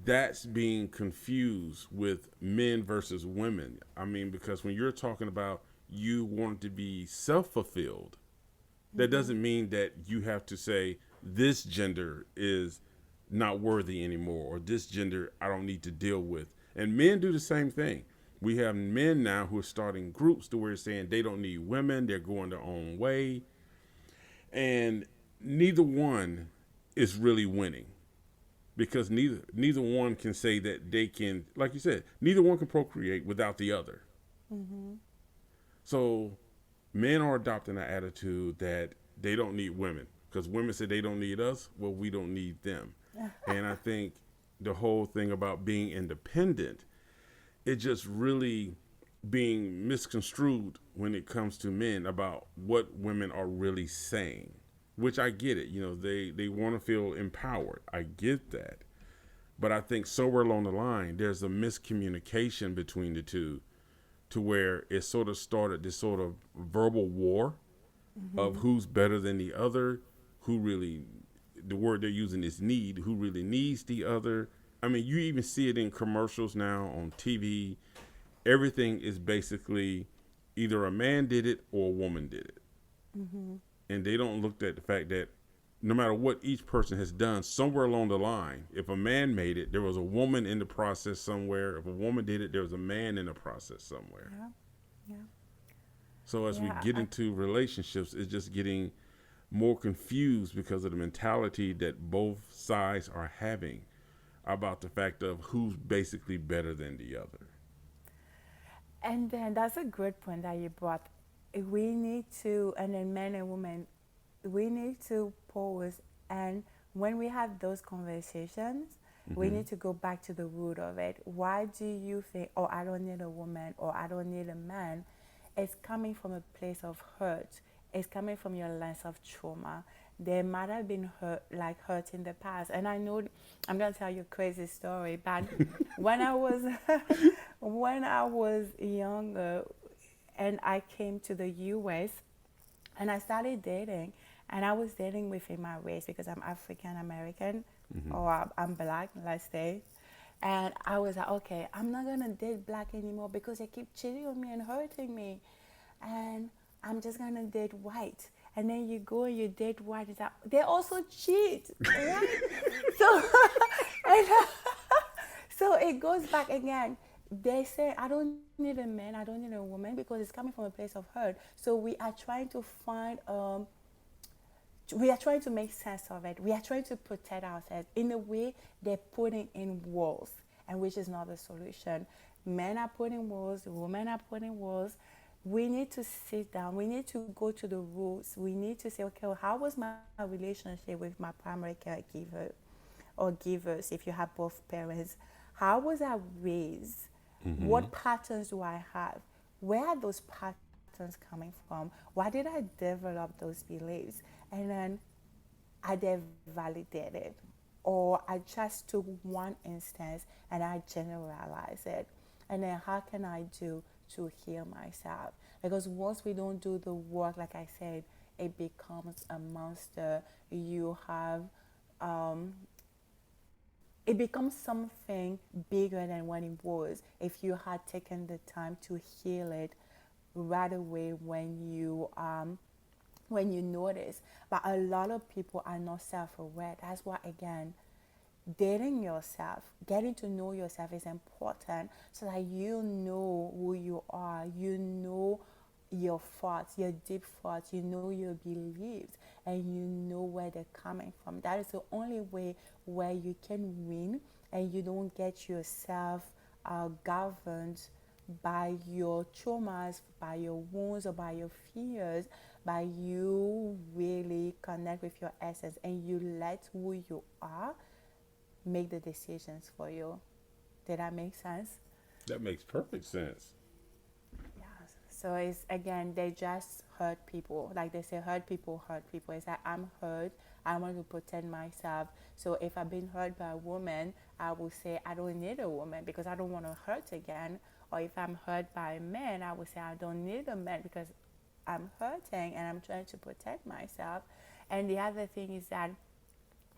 that's being confused with men versus women. I mean, because when you're talking about you wanting to be self-fulfilled, that doesn't mean that you have to say this gender is not worthy anymore, or this gender I don't need to deal with. And men do the same thing. We have men now who are starting groups to where they're saying they don't need women. They're going their own way. And neither one is really winning, because neither one can say that they can, like you said, neither one can procreate without the other. So men are adopting an attitude that they don't need women, because women say they don't need us. Well, we don't need them. And I think the whole thing about being independent, it just really being misconstrued when it comes to men about what women are really saying, which I get it. You know, they want to feel empowered. I get that. But I think somewhere along the line, there's a miscommunication between the two, to where it sort of started this sort of verbal war of who's better than the other, who really, the word they're using is need, who really needs the other. I mean, you even see it in commercials now on TV. Everything is basically either a man did it or a woman did it. And they don't look at the fact that no matter what each person has done, somewhere along the line, if a man made it, there was a woman in the process somewhere. If a woman did it, there was a man in the process somewhere. Yeah. So as we get into relationships, it's just getting more confused because of the mentality that both sides are having about the fact of who's basically better than the other. And then that's a good point that you brought. We need to, and then men and women, we need to pause, and when we have those conversations, we need to go back to the root of it. Why do you think, oh, I don't need a woman, or I don't need a man? It's coming from a place of hurt. It's coming from your lens of trauma. There might have been hurt in the past. And I know I'm gonna tell you a crazy story, but when I was younger and I came to the US and I started dating, and I was dating within my race because I'm African American, or I'm black, let's say. And I was like, okay, I'm not gonna date black anymore because they keep cheating on me and hurting me. And I'm just gonna date white. and then you go and you date one, they also cheat, right? So, and, so it goes back again. They say, I don't need a man, I don't need a woman, because it's coming from a place of hurt. So we are trying to find, we are trying to make sense of it. We are trying to protect ourselves. In a way, they're putting in walls, and which is not the solution. Men are putting walls, women are putting walls. We need to sit down. We need to go to the roots. We need to say, okay, well, how was my relationship with my primary caregiver or givers, if you have both parents? How was I raised? What patterns do I have? Where are those patterns coming from? Why did I develop those beliefs? And then I then validated, or I just took one instance and I generalized it. And then how can I do to heal myself? Because once we don't do the work, like I said, it becomes a monster. You have, it becomes something bigger than what it was if you had taken the time to heal it right away when you notice. But a lot of people are not self-aware. That's why, again, dating yourself, getting to know yourself is important, so that you know who you are, you know your thoughts, your deep thoughts, you know your beliefs, and you know where they're coming from. That is the only way where you can win, and you don't get yourself governed by your traumas, by your wounds, or by your fears, by you really connect with your essence, and you let who you are make the decisions for you. Did that make sense? That makes perfect sense. Yes. So it's, again, they just hurt people. Like they say, hurt people hurt people. It's like, I'm hurt, I want to protect myself. So if I've been hurt by a woman, I will say I don't need a woman because I don't want to hurt again. Or if I'm hurt by a man, I will say I don't need a man because I'm hurting and I'm trying to protect myself. And the other thing is that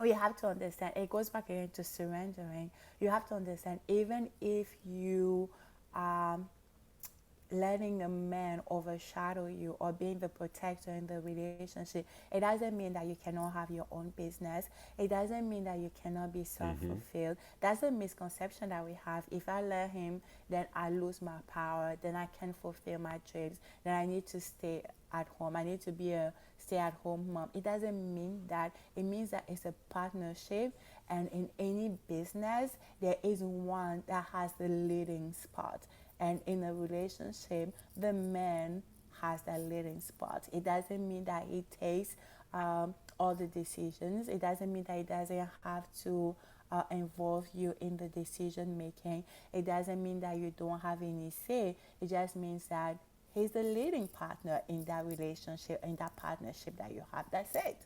you have to understand, it goes back again to surrendering. You have to understand, even if you letting a man overshadow you or being the protector in the relationship, it doesn't mean that you cannot have your own business. It doesn't mean that you cannot be self-fulfilled. That's a misconception that we have. If I let him, then I lose my power, then I can't fulfill my dreams, then I need to stay at home. I need to be a stay-at-home mom. It doesn't mean that. It means that it's a partnership, and in any business, there is one that has the leading spot. And in a relationship, the man has that leading spot. It doesn't mean that he takes all the decisions. It doesn't mean that he doesn't have to involve you in the decision making. It doesn't mean that you don't have any say. It just means that he's the leading partner in that relationship, in that partnership that you have. That's it.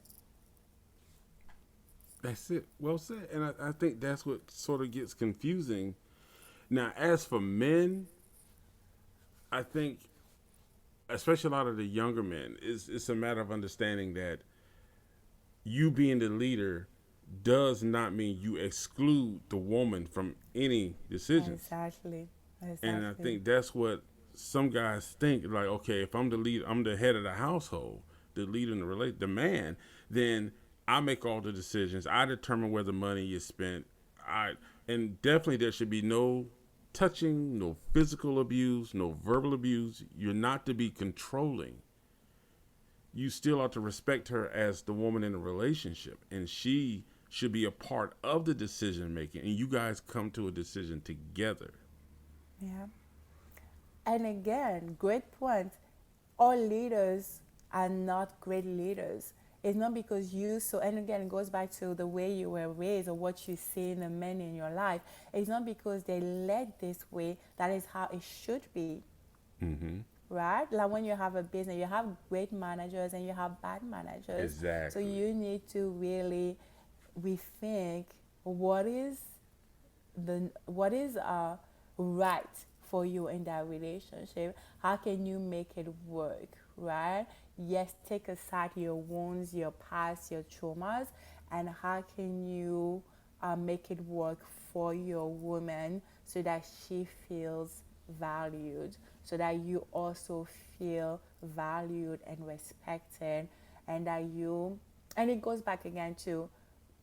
That's it. Well said. And I think that's what sort of gets confusing. Now, as for men, I think, especially a lot of the younger men, it's a matter of understanding that you being the leader does not mean you exclude the woman from any decisions. Exactly. And I think that's what some guys think. Like, okay, if I'm the lead, I'm the head of the household, the leader in the man, then I make all the decisions. I determine where the money is spent. And definitely there should be no touching, no physical abuse, no verbal abuse. You're not to be controlling. You still ought to respect her as the woman in the relationship, and she should be a part of the decision making, and you guys come to a decision together. Yeah. And again, great point. All leaders are not great leaders. It's not because and again, it goes back to the way you were raised or what you see in the men in your life. It's not because they led this way that is how it should be. Right? Like when you have a business, you have great managers and you have bad managers. Exactly. So you need to really rethink what is right for you in that relationship. How can you make it work, right? Yes, take aside your wounds, your past, your traumas, and how can you make it work for your woman so that she feels valued, so that you also feel valued and respected, and and it goes back again to,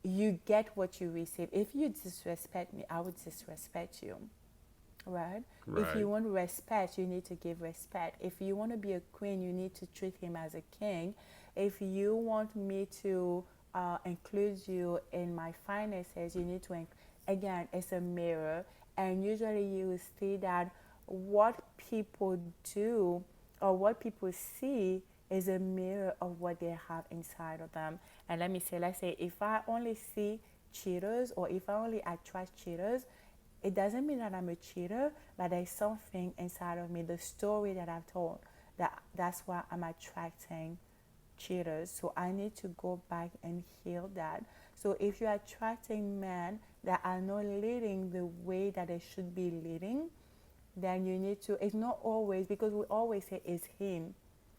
you get what you receive. If you disrespect me, I would disrespect you. Right? If Right. you want respect, you need to give respect. If you want to be a queen, you need to treat him as a king. If you want me to include you in my finances, you need to, again, it's a mirror. And usually you will see that what people do or what people see is a mirror of what they have inside of them. And let's say if I only see cheaters, or if I only attract cheaters, it doesn't mean that I'm a cheater, but there's something inside of me, the story that I've told, that's why I'm attracting cheaters. So I need to go back and heal that. So if you're attracting men that are not leading the way that they should be leading, then you need to, it's not always, because we always say it's him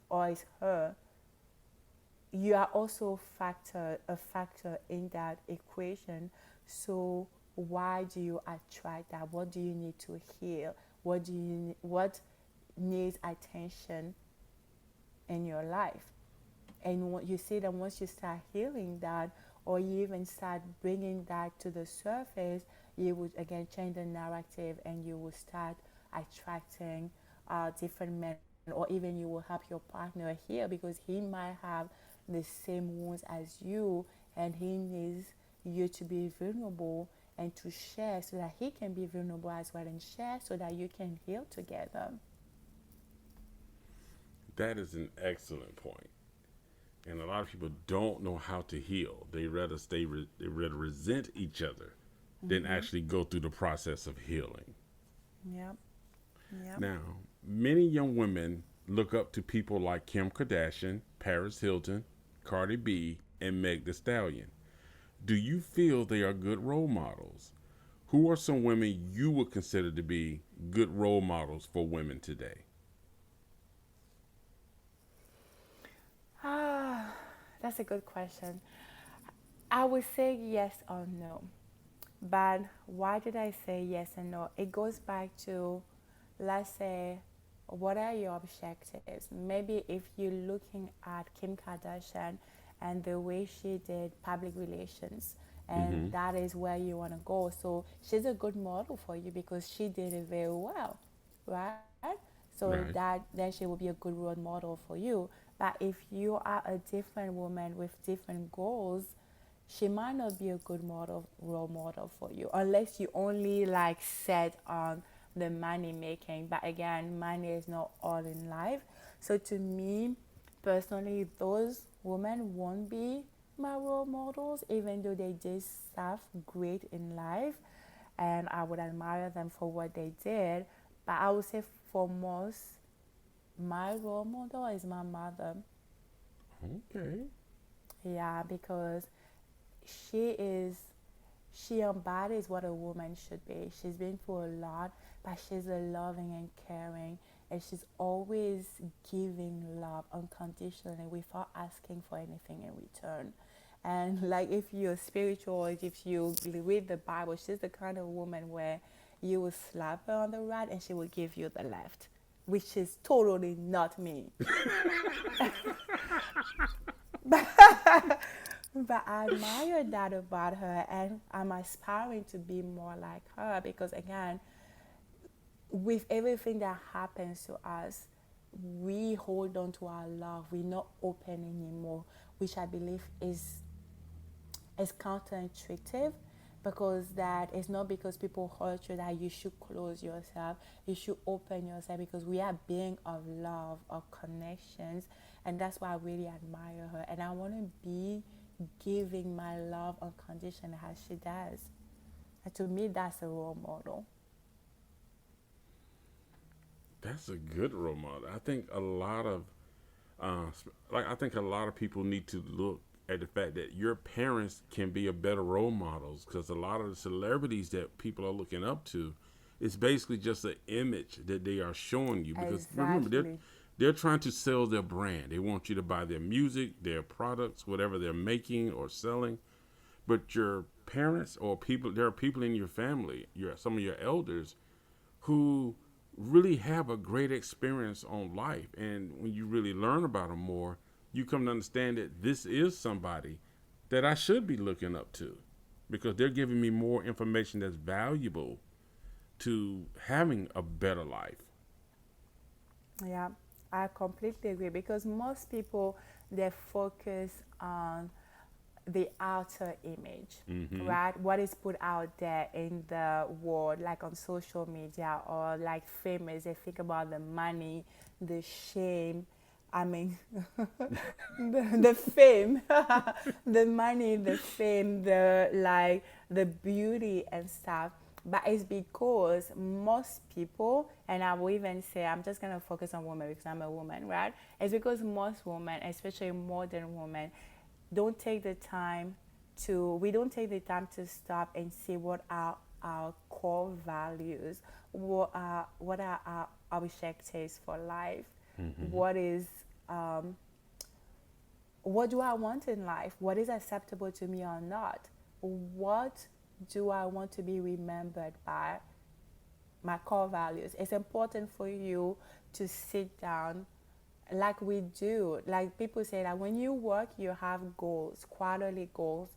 or it's her. You are also a factor in that equation. So why do you attract that? What do you need to heal? What needs attention in your life? And you see that once you start healing that, or you even start bringing that to the surface, you would again change the narrative, and you will start attracting different men, or even you will help your partner heal, because he might have the same wounds as you, and he needs you to be vulnerable and to share, so that he can be vulnerable as well and share, so that you can heal together. That is an excellent point. And a lot of people don't know how to heal. They rather resent each other than actually go through the process of healing. Yep. Yep. Now, many young women look up to people like Kim Kardashian, Paris Hilton, Cardi B, and Meg Thee Stallion. Do you feel they are good role models? Who are some women you would consider to be good role models for women today? That's a good question. I would say yes or no. But why did I say yes and no? It goes back to, let's say, what are your objectives? Maybe if you're looking at Kim Kardashian and the way she did public relations, and that is where you want to go. So she's a good model for you because she did it very well, right? So Right. that then she will be a good role model for you. But if you are a different woman with different goals, she might not be a good role model for you, unless you only like set on the money making. But again, money is not all in life. So to me personally, those women won't be my role models, even though they did stuff great in life, and I would admire them for what they did. But I would say for most, my role model is my mother. Okay. Yeah, because she embodies what a woman should be. She's been through a lot, but she's a loving and caring, and she's always giving love unconditionally without asking for anything in return. And like, if you're spiritual, if you read the Bible, she's the kind of woman where you will slap her on the right and she will give you the left, which is totally not me. But I admire that about her, and I'm aspiring to be more like her, because again, with everything that happens to us, we hold on to our love. We're not open anymore, which I believe is counterintuitive, because that is not because people hurt you that you should close yourself. You should open yourself, because we are being of love, of connections, and that's why I really admire her, and I want to be giving my love unconditionally as she does. And to me, that's a role model. That's a good role model. I think a lot of, I think a lot of people need to look at the fact that your parents can be a better role models, because a lot of the celebrities that people are looking up to, it's basically just an image that they are showing you. Because remember, they're trying to sell their brand. They want you to buy their music, their products, whatever they're making or selling. But your parents or people, there are people in your family, some of your elders, who really have a great experience on life. And when you really learn about them more, you come to understand that this is somebody that I should be looking up to because they're giving me more information that's valuable to having a better life. Yeah, I completely agree because most people they focus on the outer image, right? What is put out there in the world, like on social media or like famous. They think about the money, the shame. I mean, the fame, the money, the fame, the like, the beauty and stuff. But it's because most people, and I will even say, I'm just gonna focus on women because I'm a woman, right? It's because most women, especially modern women, don't take the time we don't take the time to stop and see what are our core values, what are our objectives for life, what is what do I want in life, what is acceptable to me or not, what do I want to be remembered by, my core values. It's important for you to sit down like we do. Like people say that when you work, you have goals, quarterly goals.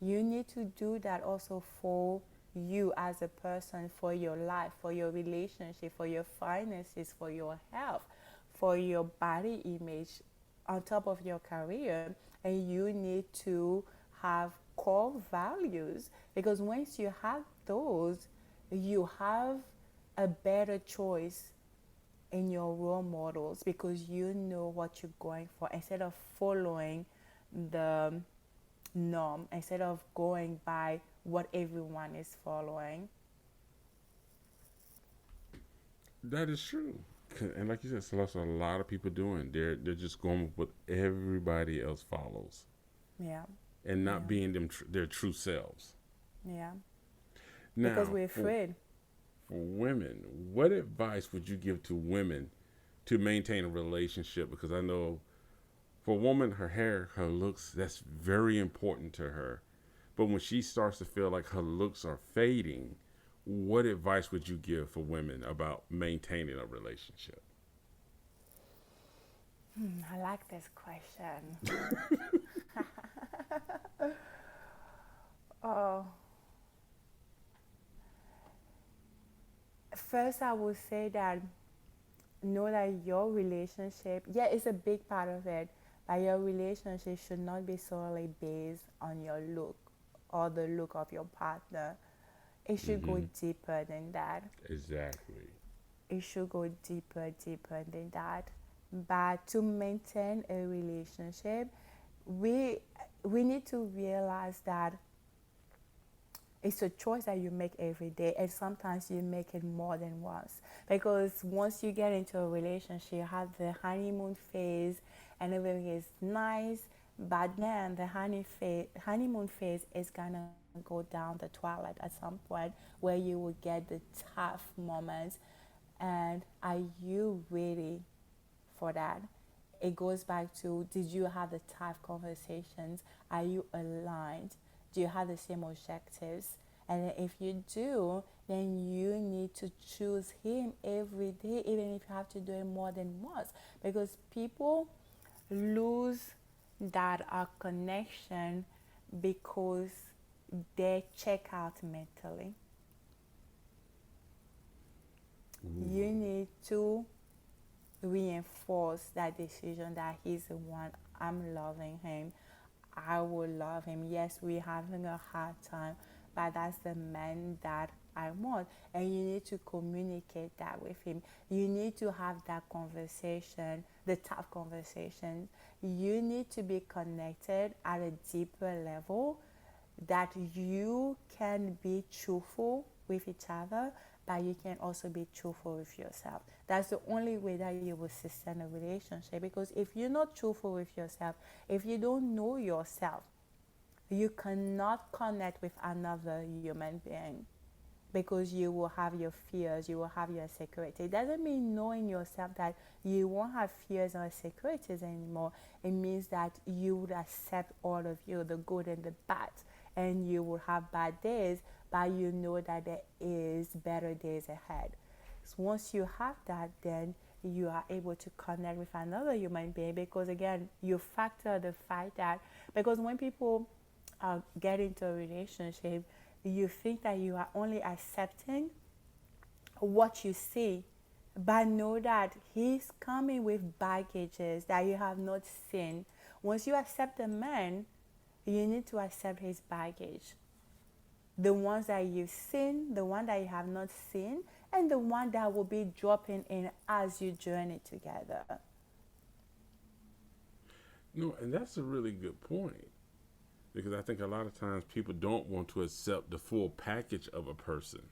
You need to do that also for you as a person, for your life, for your relationship, for your finances, for your health, for your body image, on top of your career. And you need to have core values because once you have those, you have a better choice in your role models because you know what you're going for instead of following the norm, instead of going by what everyone is following. That is true. And like you said, so that's what a lot of people doing. They're just going with what everybody else follows Yeah, and not yeah, being their true selves. yeah. Because Now, we're afraid. for women, what advice would you give to women to maintain a relationship? Because I know for a woman, her hair, her looks, that's very important to her. But when she starts to feel like her looks are fading, what advice would you give for women about maintaining a relationship? I like this question. Oh, first I would say that know that your relationship, yeah, it's a big part of it, but your relationship should not be solely based on your look or the look of your partner. It should go deeper than that. Exactly. It should go deeper than that. But to maintain a relationship, we we need to realize that it's a choice that you make every day, and sometimes you make it more than once, because once you get into a relationship you have the honeymoon phase and everything is nice, but then the honeymoon phase is gonna go down the toilet at some point where you will get the tough moments. And are you ready for that? It goes back to, did you have the tough conversations? Are you aligned? Do you have the same objectives? And if you do, then you need to choose him every day, even if you have to do it more than once. Because people lose that connection because they check out mentally. You need to reinforce that decision that he's the one. I'm loving him, I will love him. Yes, we're having a hard time, but that's the man that I want. And you need to communicate that with him. You need to have that conversation, the tough conversations. You need to be connected at a deeper level, that you can be truthful with each other, but you can also be truthful with yourself. That's the only way that you will sustain a relationship. Because if you're not truthful with yourself, if you don't know yourself, you cannot connect with another human being, because you will have your fears, you will have your insecurity. It doesn't mean knowing yourself that you won't have fears or insecurities anymore. It means that you would accept all of you, the good and the bad, and you will have bad days, but you know that there is better days ahead. So once you have that, then you are able to connect with another human being, because again, you factor the fact that, because when people get into a relationship, you think that you are only accepting what you see, but know that he's coming with baggages that you have not seen. Once you accept a man, you need to accept his baggage. The ones that you've seen, the one that you have not seen, and the one that will be dropping in as you journey together. No, and that's a really good point, because I think a lot of times people don't want to accept the full package of a person.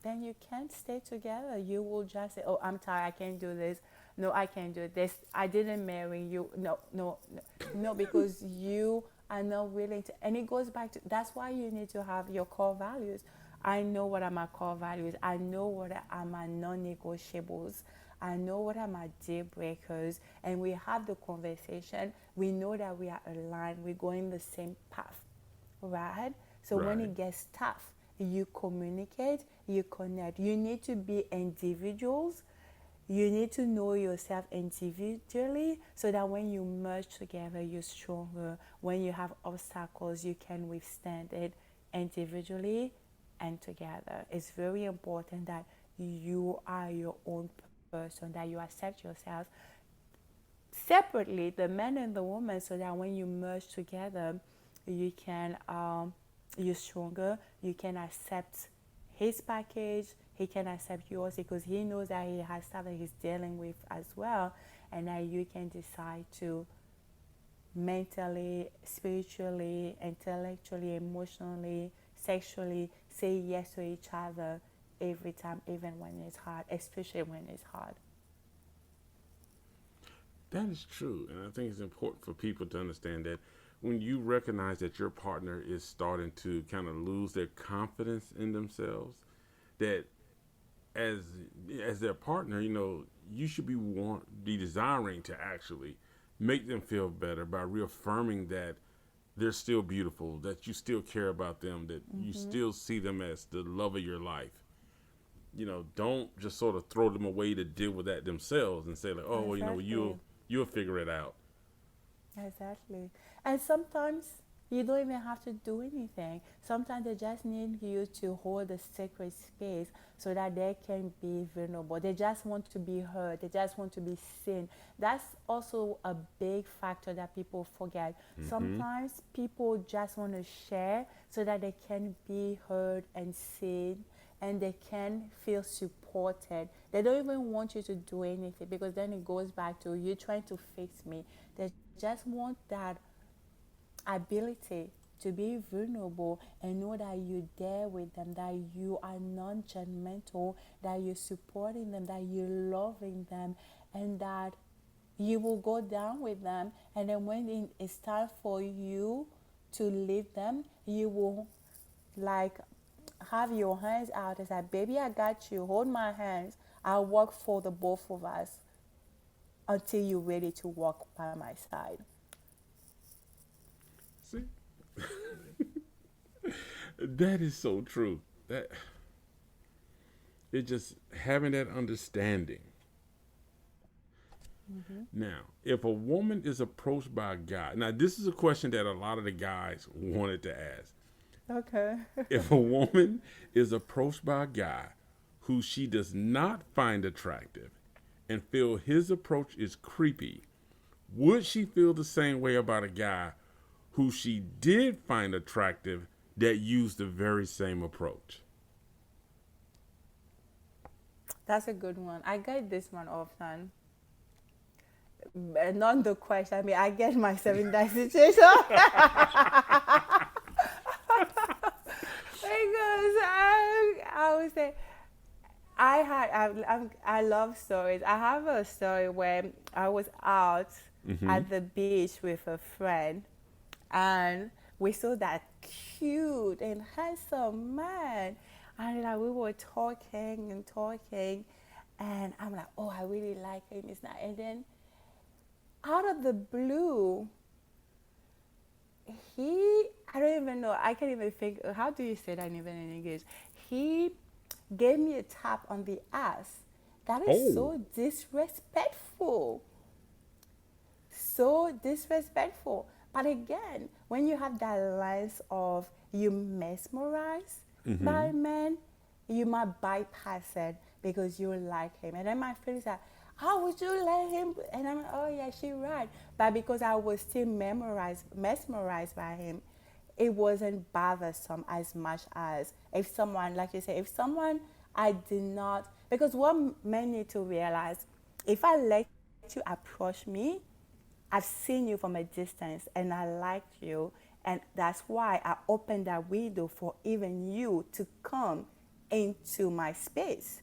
Then you can't stay together. You will just say, oh, I'm tired, I can't do this. No, I can't do this. I didn't marry you. No, because you are not willing to. And it goes back to, that's why you need to have your core values. I know what are my core values. I know what are my non-negotiables. I know what are my deal breakers. And we have the conversation. We know that we are aligned. We're going the same path, right? So when it gets tough, you communicate, you connect. You need to be individuals. You need to know yourself individually, so that when you merge together, you're stronger. When you have obstacles, you can withstand it individually and together. It's very important that you are your own person, that you accept yourself separately, the man and the woman, so that when you merge together, you can you're stronger. You can accept his package, he can accept yours, because he knows that he has stuff that he's dealing with as well, and that you can decide to mentally, spiritually, intellectually, emotionally, sexually say yes to each other every time, even when it's hard, especially when it's hard. That is true, and I think it's important for people to understand that when you recognize that your partner is starting to kind of lose their confidence in themselves, that as their partner, you should be desiring to actually make them feel better by reaffirming that they're still beautiful, that you still care about them, that you still see them as the love of your life. Don't just sort of throw them away to deal with that themselves and say like, oh, Exactly. you'll figure it out. Exactly. And sometimes you don't even have to do anything. Sometimes they just need you to hold a sacred space so that they can be vulnerable. They just want to be heard. They just want to be seen. That's also a big factor that people forget. Sometimes people just want to share so that they can be heard and seen, and they can feel supported. They don't even want you to do anything, because then it goes back to you trying to fix me. They just want that ability to be vulnerable and know that you're there with them, that you are non-judgmental, that you're supporting them, that you're loving them, and that you will go down with them. And then when it's time for you to leave them, you will like have your hands out and say, baby, I got you, hold my hands, I'll work for the both of us until you're ready to walk by my side. See? That is so true. That it's just having that understanding. Now, if a woman is approached by a guy, now this is a question that a lot of the guys wanted to ask. Okay. If a woman is approached by a guy who she does not find attractive and feel his approach is creepy, would she feel the same way about a guy who she did find attractive that used the very same approach? That's a good one. I get this one often. Not the question. I mean, I get myself in that situation. Because I would say, I love stories. I have a story where I was out at the beach with a friend, and we saw that cute and handsome man, and like we were talking, and I'm like, oh, I really like him. It's not, and then out of the blue, I don't even know, I can't even think, how do you say that even in English? He gave me a tap on the ass, That is Oh, so disrespectful. So disrespectful. But again, when you have that lens of you mesmerized by a man, you might bypass it because you like him. And then my friend is like, how would you let him? And I'm like, oh yeah, she's right. But because I was still mesmerized by him, it wasn't bothersome as much as if someone, like you say, if someone I did not, because what men need to realize, if I let you approach me, I've seen you from a distance and I liked you, and that's why I opened that window for even you to come into my space.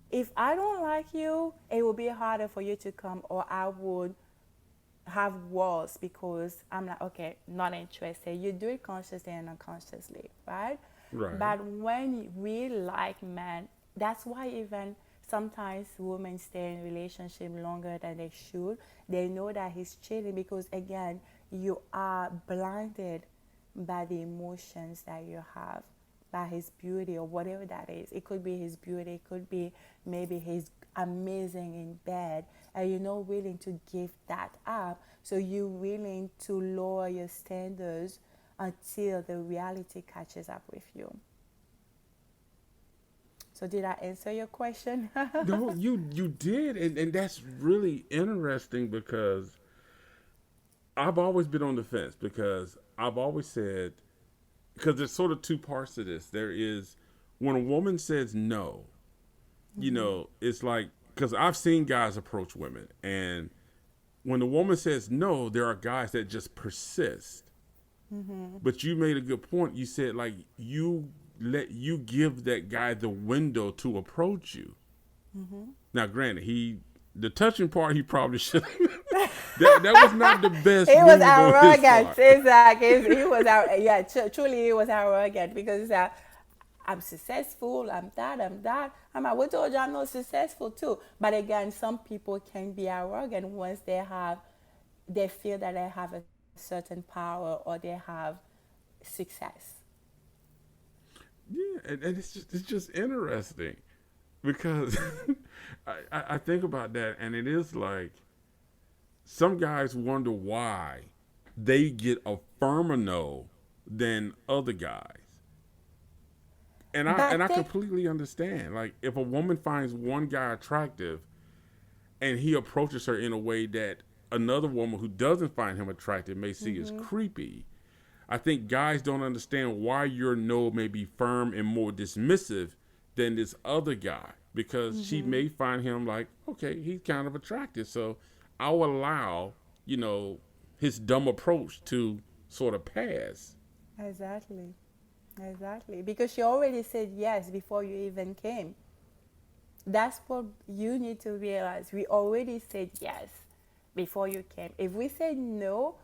If I don't like you, it will be harder for you to come, or I would have walls because I'm like, okay, not interested. You do it consciously and unconsciously, right? right. But when we like men, that's why even sometimes women stay in relationship longer than they should. They know that he's cheating because, again, you are blinded by the emotions that you have, by his beauty or whatever that is. It could be his beauty, it could be maybe he's amazing in bed, and you're not willing to give that up. So you're willing to lower your standards until the reality catches up with you. So did I answer your question? No, you did, and that's really interesting because I've always been on the fence because I've always said, because there's sort of two parts to this. There is when a woman says no, you know, it's like, because I've seen guys approach women, and when the woman says no, there are guys that just persist. But you made a good point. You said, like, you give that guy the window to approach you. Now, granted, the touching part, he probably should. that was not the best. He was move on his arrogant. part. Exactly. He was out. Yeah, truly, he was arrogant because I'm successful. I'm that. I'm like, we told you I'm not successful too. But again, some people can be arrogant once they feel that they have a certain power or they have success. Yeah, and it's just interesting because I think about that, and it is like some guys wonder why they get a firmer no than other guys. And I completely understand. Like, if a woman finds one guy attractive and he approaches her in a way that another woman who doesn't find him attractive may see as creepy, I think guys don't understand why your no may be firm and more dismissive than this other guy, because she may find him like, okay, he's kind of attractive, so I'll allow, his dumb approach to sort of pass. Exactly. Because she already said yes before you even came. That's what you need to realize. We already said yes before you came. If we said no,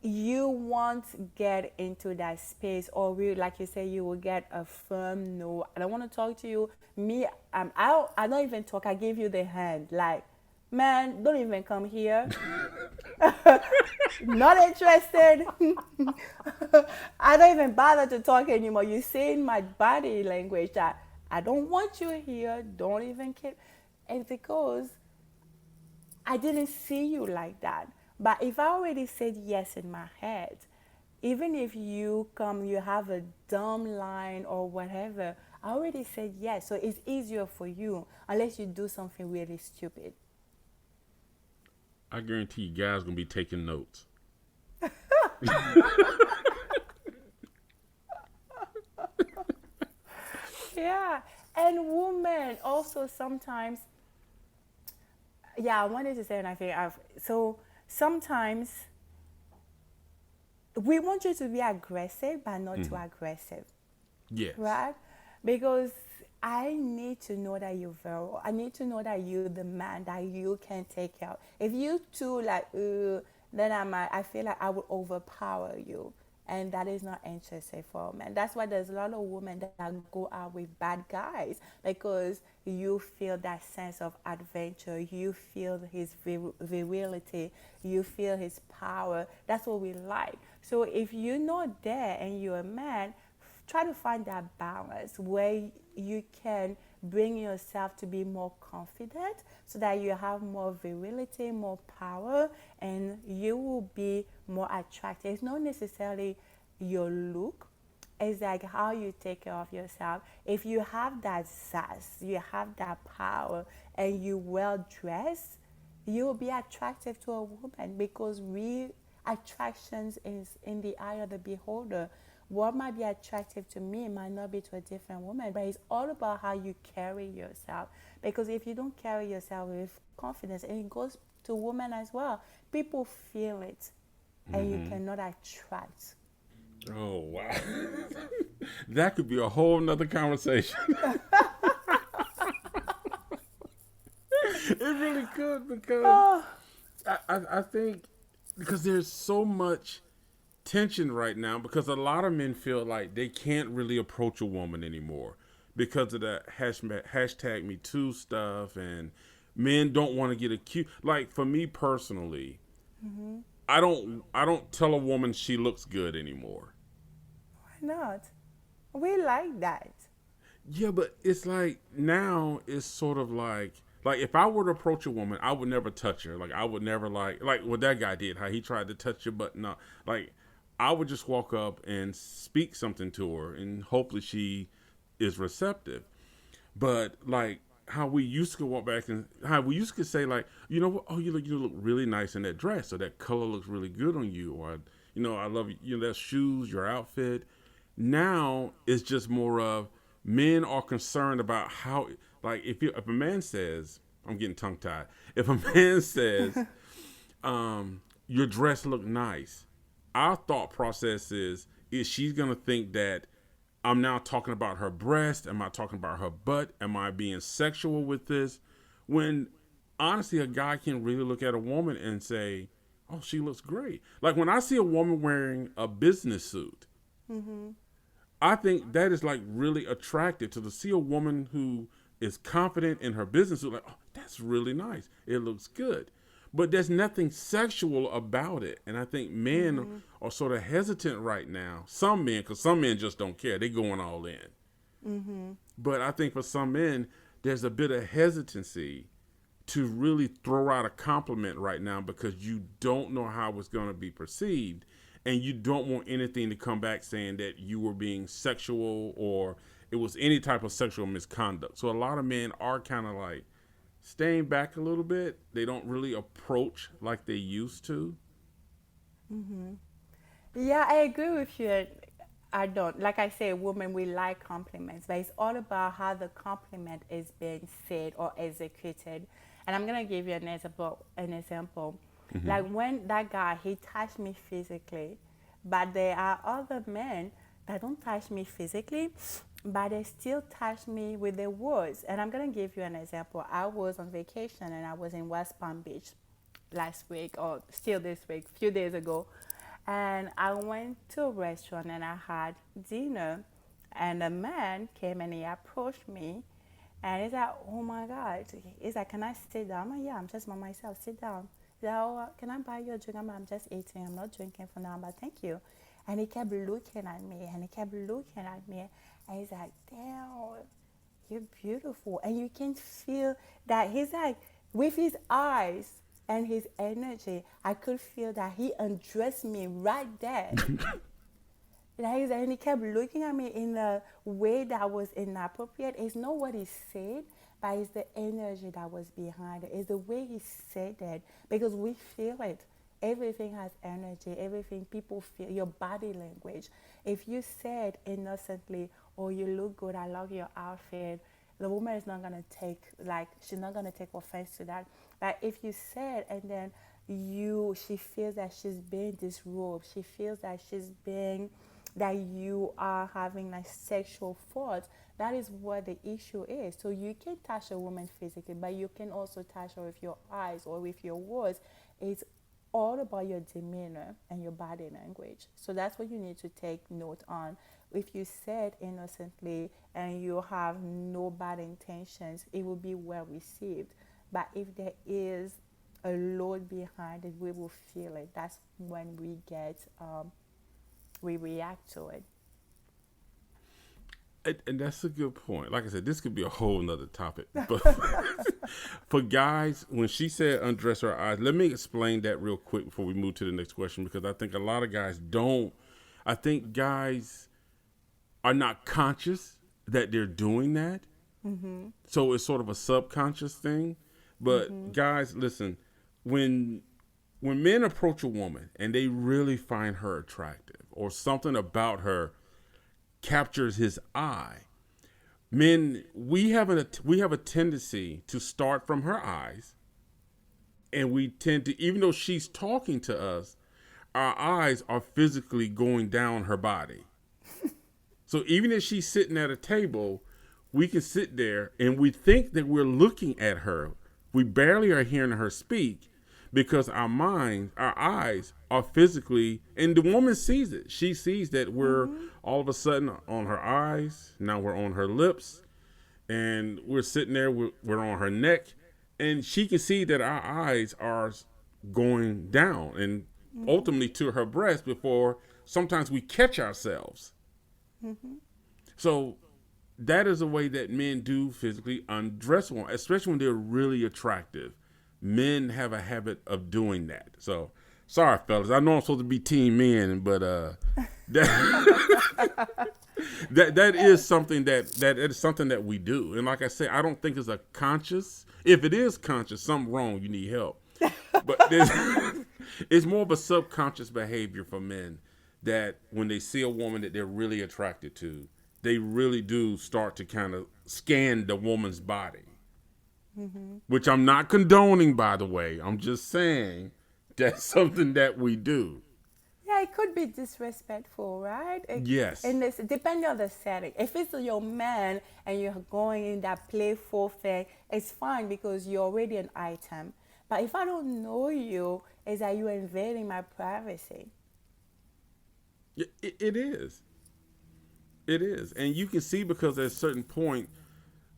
you won't get into that space, or like you say, you will get a firm no. I don't want to talk to you. I don't even talk. I give you the hand. Like, man, don't even come here. Not interested. I don't even bother to talk anymore. You see in my body language that I don't want you here. Don't even care. And because I didn't see you like that. But if I already said yes in my head, even if you come, you have a dumb line or whatever, I already said yes. So it's easier for you unless you do something really stupid. I guarantee you guys going to be taking notes. Yeah. And women also sometimes, I wanted to say, and I think so sometimes we want you to be aggressive, but not too aggressive. Yes. Right? Because I need to know that you're virile. I need to know that you're the man that you can take care of. If you too then I feel like I would overpower you. And that is not interesting for men. That's why there's a lot of women that go out with bad guys, because you feel that sense of adventure. You feel his virility. You feel his power. That's what we like. So if you're not there and you're a man, try to find that balance where you can bring yourself to be more confident so that you have more virility, more power, and you will be more attractive. It's not necessarily your look, it's like how you take care of yourself. If you have that sass, you have that power, and you well dressed, you will be attractive to a woman, because attractions is in the eye of the beholder. What might be attractive to me might not be to a different woman, but it's all about how you carry yourself. Because if you don't carry yourself with confidence, and it goes to women as well, people feel it, and you cannot attract. Oh, wow. That could be a whole nother conversation. It really could, because I think because there's so much tension right now, because a lot of men feel like they can't really approach a woman anymore because of the hashtag Me Too stuff, and men don't want to get accused. Like, for me personally, I don't tell a woman she looks good anymore. Why not? We like that. Yeah, but it's like now it's sort of like if I were to approach a woman, I would never touch her. Like, I would never like what that guy did, how he tried to touch her, but no. Like, I would just walk up and speak something to her, and hopefully she is receptive. But like how we used to walk back, and how we used to say, like, you know what? Oh, you look really nice in that dress, or that color looks really good on you, or I love that shoes, your outfit. Now it's just more of men are concerned about how, like, if a man says, I'm getting tongue tied. If a man says, your dress look nice, our thought process is she's gonna think that I'm now talking about her breast? Am I talking about her butt? Am I being sexual with this? When honestly, a guy can really look at a woman and say, oh, she looks great. Like, when I see a woman wearing a business suit, I think that is like really attractive to see a woman who is confident in her business suit. Like, oh, that's really nice. It looks good. But there's nothing sexual about it. And I think men are sort of hesitant right now. Some men, because some men just don't care. They're going all in. But I think for some men, there's a bit of hesitancy to really throw out a compliment right now, because you don't know how it's going to be perceived. And you don't want anything to come back saying that you were being sexual or it was any type of sexual misconduct. So a lot of men are kind of like staying back a little bit. They don't really approach like they used to. Yeah, I agree with you. I don't. Like I say, women, we like compliments, but it's all about how the compliment is being said or executed. And I'm going to give you an example. Like, when that guy, he touched me physically, but there are other men that don't touch me physically, but they still touch me with their words. And I'm going to give you an example. I was on vacation, and I was in West Palm Beach last week, or still this week, a few days ago. And I went to a restaurant, and I had dinner, and a man came and he approached me, and he's like, oh my God. He's like, can I sit down? I'm like, yeah, I'm just by myself. Sit down. He's like, oh, can I buy you a drink? I'm just eating. I'm not drinking for now, but thank you. And he kept looking at me, and he kept looking at me. And he's like, damn, you're beautiful. And you can feel that he's like, with his eyes and his energy, I could feel that he undressed me right there. And he kept looking at me in a way that was inappropriate. It's not what he said, but it's the energy that was behind it. It's the way he said it, because we feel it. Everything has energy. Everything, people feel your body language. If you said innocently, oh, you look good, I love your outfit, the woman is not going to she's not going to take offense to that. But if you said, and then she feels that she's being disrobed, she feels that that you are having like sexual thoughts, that is what the issue is. So you can touch a woman physically, but you can also touch her with your eyes or with your words. It's all about your demeanor and your body language. So that's what you need to take note on. If you said innocently and you have no bad intentions, it will be well received. But if there is a load behind it, we will feel it. That's when we react to it. And that's a good point. Like I said, this could be a whole nother topic. But for guys, when she said undress her eyes, let me explain that real quick before we move to the next question, because I think a lot of guys don't. I think guys are not conscious that they're doing that. Mm-hmm. So it's sort of a subconscious thing. But guys, listen, when men approach a woman and they really find her attractive or something about her captures his eye, men, we have a tendency to start from her eyes, and we tend to, even though she's talking to us, our eyes are physically going down her body. So even if she's sitting at a table, we can sit there and we think that we're looking at her. We barely are hearing her speak because our eyes are physically, and the woman sees it. She sees that we're all of a sudden on her eyes. Now we're on her lips, and we're sitting there. We're on her neck, and she can see that our eyes are going down and ultimately to her breast before sometimes we catch ourselves. So that is a way that men do physically undress women, especially when they're really attractive. Men have a habit of doing that. So, sorry, fellas. I know I'm supposed to be team men, but that is something that is something that we do. And like I say, I don't think it's a conscious. If it is conscious, something wrong. You need help. But it's more of a subconscious behavior for men that when they see a woman that they're really attracted to, they really do start to kind of scan the woman's body. Which I'm not condoning, by the way. I'm just saying that's something that we do. Yeah, it could be disrespectful, right? Yes. And it's depending on the setting. If it's your man and you're going in that playful thing, it's fine because you're already an item. But if I don't know you, it's that you're invading my privacy. It is. It is. And you can see because at a certain point,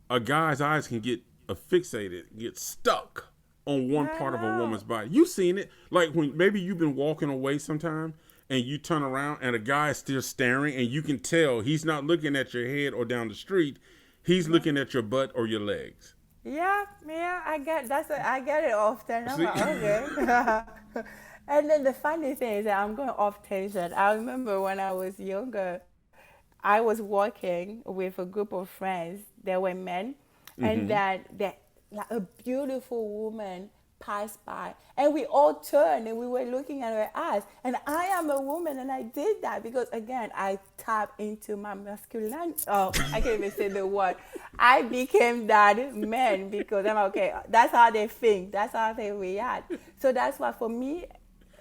a guy's eyes can get fixated, get stuck on one part of a woman's body. You've seen it. Like when maybe you've been walking away sometime and you turn around and a guy is still staring and you can tell he's not looking at your head or down the street. He's looking at your butt or your legs. Yeah, I get it often. I'm like, okay. And then the funny thing is that I'm going off tangent. I remember when I was younger, I was walking with a group of friends. There were men, and that like a beautiful woman passed by, and we all turned and we were looking at her eyes. And I am a woman, and I did that because again I tapped into my masculinity. Oh, I can't even say the word. I became that man because I'm okay. That's how they think. That's how they react. So that's why for me,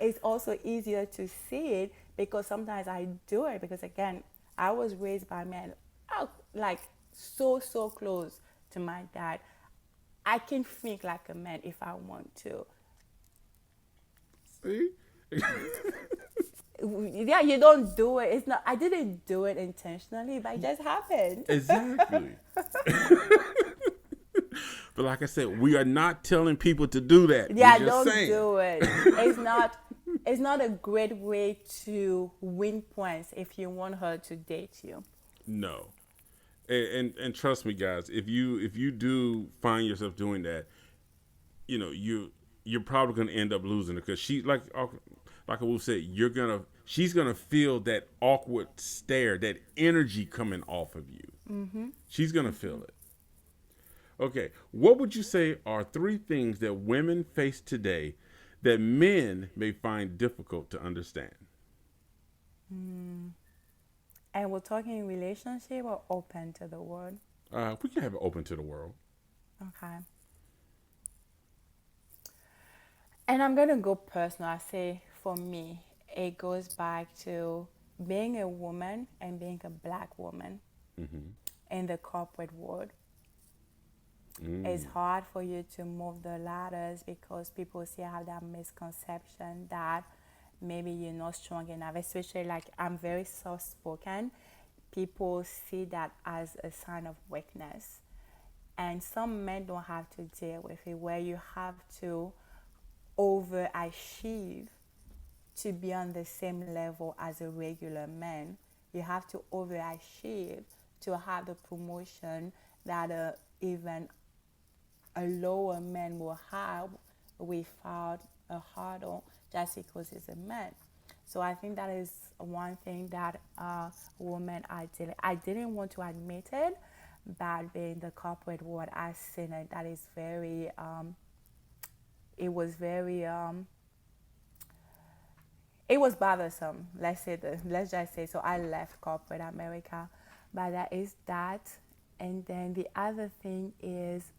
it's also easier to see it because sometimes I do it because again, I was raised by men, like so close to my dad. I can think like a man if I want to. See? Yeah, you don't do it. It's not. I didn't do it intentionally, but it just happened. Exactly. But like I said, we are not telling people to do that. Yeah, don't do it. It's not a great way to win points if you want her to date you. No. And trust me, guys, if you do find yourself doing that, you know, you're probably going to end up losing it because she, like I will say, she's gonna feel that awkward stare, that energy coming off of you. She's gonna feel it. Okay, what would you say are 3 things that women face today that men may find difficult to understand? And we're talking relationship or open to the world? We can have it open to the world. Okay. And I'm going to go personal. I say for me, it goes back to being a woman and being a black woman in the corporate world. It's hard for you to move the ladders because people still have that misconception that maybe you're not strong enough, especially like I'm very soft-spoken. People see that as a sign of weakness. And some men don't have to deal with it, where you have to overachieve to be on the same level as a regular man. You have to overachieve to have the promotion that even a lower man will have without a hurdle just because he's a man. So I think that is one thing that women I didn't want to admit it, but being the corporate world, I've seen it. That is very it was very it was bothersome. Let's just say so. I left corporate America, but that is that. And then the other thing is,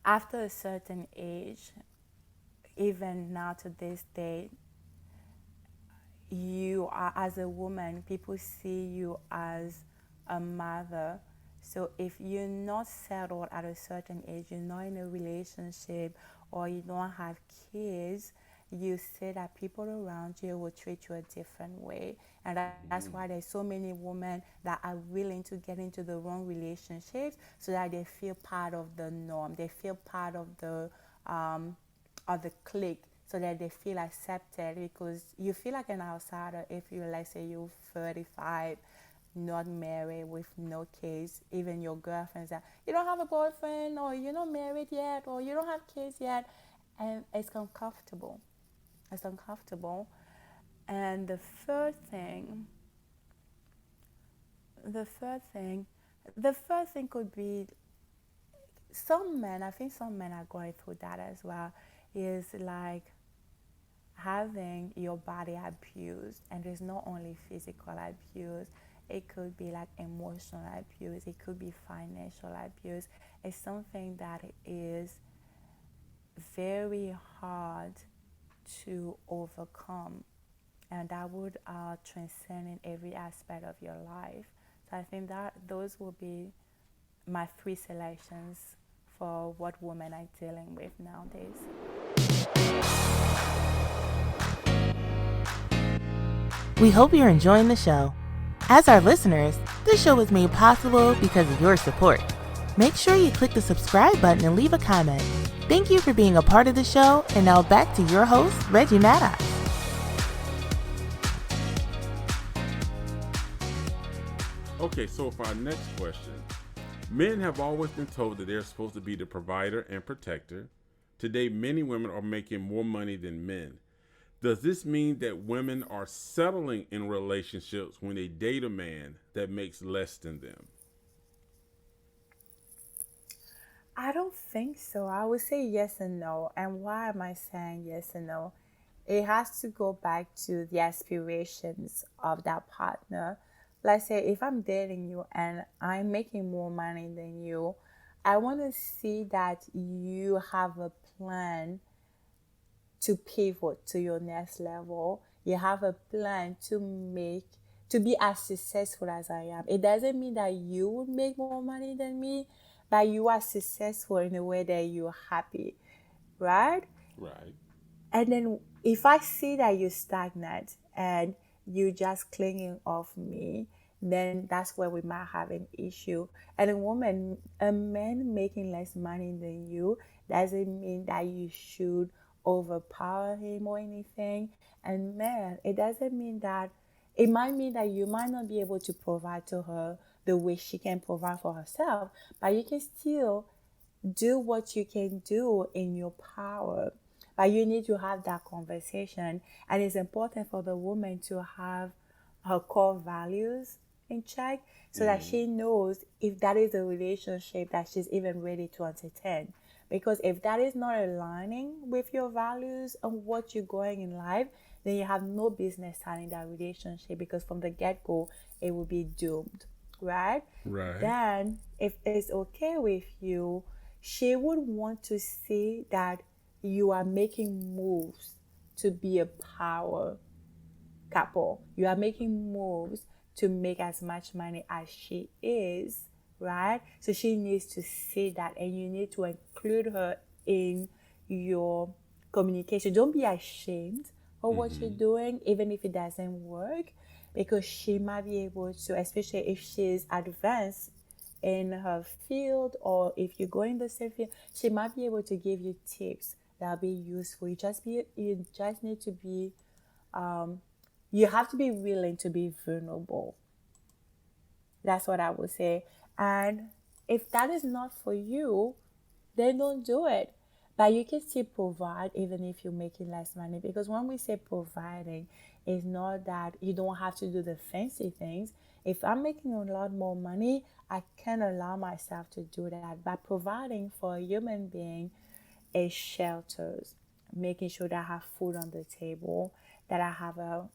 after a certain age, even now to this day, you are, as a woman, people see you as a mother. So if you're not settled at a certain age, you're not in a relationship, or you don't have kids, you say that people around you will treat you a different way. And that's why there's so many women that are willing to get into the wrong relationships so that they feel part of the norm. They feel part of the clique, so that they feel accepted, because you feel like an outsider if you, like, say you're 35, not married, with no kids. Even your girlfriends that you don't have a boyfriend, or you're not married yet, or you don't have kids yet, and it's uncomfortable. It's uncomfortable. And the third thing could be, I think some men are going through that as well, is like having your body abused. And there's not only physical abuse, it could be like emotional abuse, it could be financial abuse. It's something that is very hard to overcome, and that would transcend in every aspect of your life. So I think that those will be my 3 selections for what women are dealing with nowadays. We hope you're enjoying the show. As our listeners, this show is made possible because of your support. Make sure you click the subscribe button and leave a comment. Thank you for being a part of the show, and now back to your host, Reggie Maddox. Okay, so for our next question, men have always been told that they're supposed to be the provider and protector. Today, many women are making more money than men. Does this mean that women are settling in relationships when they date a man that makes less than them? I don't think so. I would say yes and no. And why am I saying yes and no? It has to go back to the aspirations of that partner. Let's say if I'm dating you and I'm making more money than you, I want to see that you have a plan to pivot to your next level. You have a plan to be as successful as I am. It doesn't mean that you would make more money than me, but you are successful in a way that you're happy, right? Right. And then if I see that you're stagnant and you just clinging off me, then that's where we might have an issue. And a man making less money than you doesn't mean that you should overpower him or anything. And man, it doesn't mean that, it might mean that you might not be able to provide to her the way she can provide for herself, but you can still do what you can do in your power. But you need to have that conversation, and it's important for the woman to have her core values in check, so that she knows if that is a relationship that she's even ready to entertain. Because if that is not aligning with your values and what you're going in life, then you have no business starting that relationship, because from the get-go it will be doomed, right? Then if it's okay with you, she would want to see that you are making moves to be a power couple. You are making moves to make as much money as she is, right? So she needs to see that, and you need to include her in your communication. Don't be ashamed of what you're doing, even if it doesn't work, because she might be able to, especially if she's advanced in her field, or if you're going the same field, she might be able to give you tips that'll be useful. You just need to be you have to be willing to be vulnerable. That's what I would say. And if that is not for you, then don't do it. But you can still provide even if you're making less money. Because when we say providing, it's not that you don't have to do the fancy things. If I'm making a lot more money, I can allow myself to do that. By providing for a human being is shelters, making sure that I have food on the table, that I have a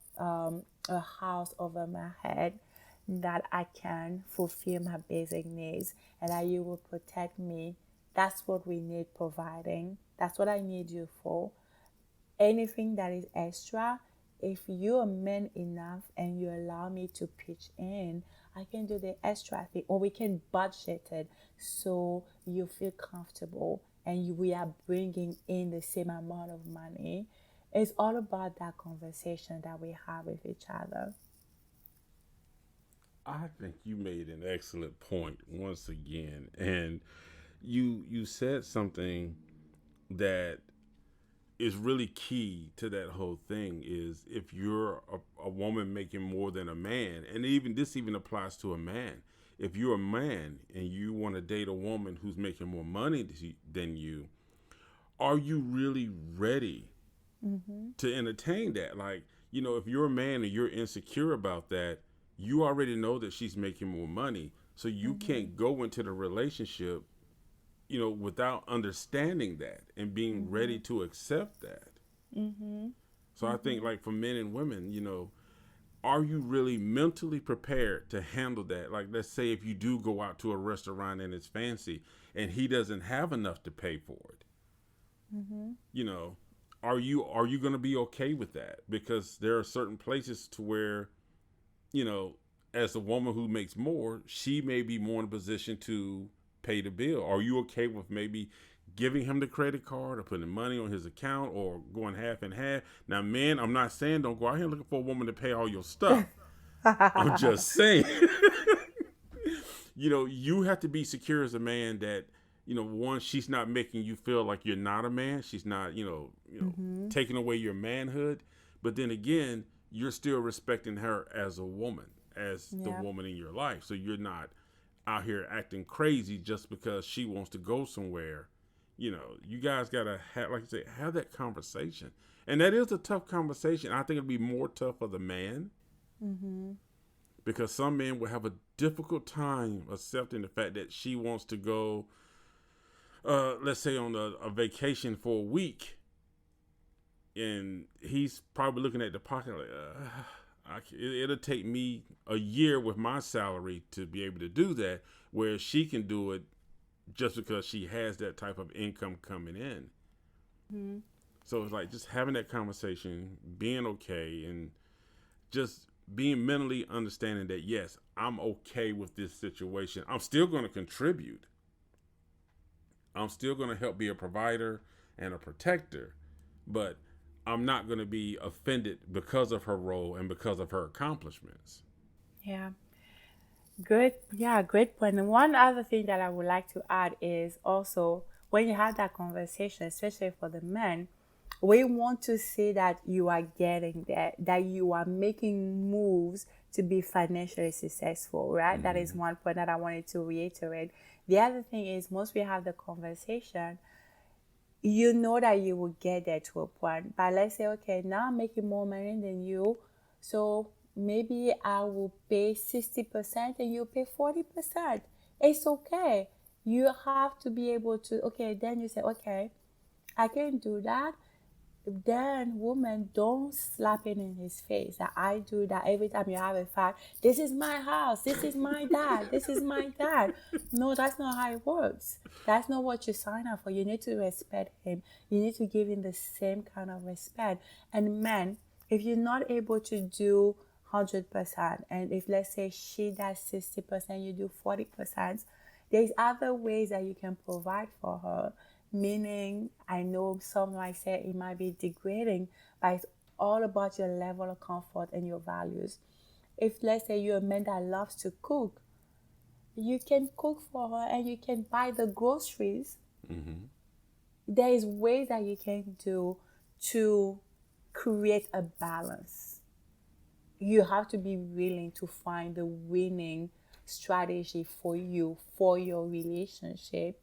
house over my head, that I can fulfill my basic needs, and that you will protect me. That's what we need providing. That's what I need you for. Anything that is extra, if you're man enough and you allow me to pitch in, I can do the extra thing, or we can budget it so you feel comfortable and we are bringing in the same amount of money. It's all about that conversation that we have with each other. I think you made an excellent point once again, and you said something that is really key to that whole thing. Is if you're a woman making more than a man, and even this even applies to a man. If you're a man and you want to date a woman who's making more money than you, are you really ready to entertain that? Like, if you're a man and you're insecure about that, you already know that she's making more money. So you can't go into the relationship, without understanding that and being ready to accept that. So I think, like, for men and women, are you really mentally prepared to handle that? Like, let's say if you do go out to a restaurant and it's fancy and he doesn't have enough to pay for it, are you going to be okay with that? Because there are certain places to where, as a woman who makes more, she may be more in a position to pay the bill. Are you okay with maybe giving him the credit card or putting money on his account or going half and half? Now, men, I'm not saying don't go out here looking for a woman to pay all your stuff. I'm just saying, you have to be secure as a man that, one, she's not making you feel like you're not a man. She's not, taking away your manhood. But then again, you're still respecting her as a woman, as the woman in your life. So you're not out here acting crazy just because she wants to go somewhere. You guys got to have, like you say, have that conversation. And that is a tough conversation. I think it'd be more tough for the man because some men will have a difficult time accepting the fact that she wants to go, let's say, on a vacation for a week. And he's probably looking at the pocket like, it'll take me a year with my salary to be able to do that, where she can do it just because she has that type of income coming in. So it's like just having that conversation, being okay, and just being mentally understanding that, yes, I'm okay with this situation. I'm still going to contribute. I'm still going to help be a provider and a protector, but I'm not going to be offended because of her role and because of her accomplishments. Yeah. Good. Yeah, great point. And one other thing that I would like to add is also when you have that conversation, especially for the men, we want to see that you are getting there, that you are making moves to be financially successful, right? That is one point that I wanted to reiterate. The other thing is, once we have the conversation, you know that you will get there to a point. But let's say, okay, now I'm making more money than you, so maybe I will pay 60% and you pay 40%. It's okay. You have to be able to, okay, then you say, okay, I can do that. Then woman, don't slap it in his face that I do that every time you have a fight. This is my house. This is my dad. This is my dad. No, that's not how it works. That's not what you sign up for. You need to respect him. You need to give him the same kind of respect. And men, if you're not able to do 100%, and if let's say she does 60%, you do 40%, there's other ways that you can provide for her. Meaning, I know some might say it might be degrading, but it's all about your level of comfort and your values. If let's say you're a man that loves to cook, you can cook for her and you can buy the groceries. There is ways that you can do to create a balance. You have to be willing to find the winning strategy for you, for your relationship.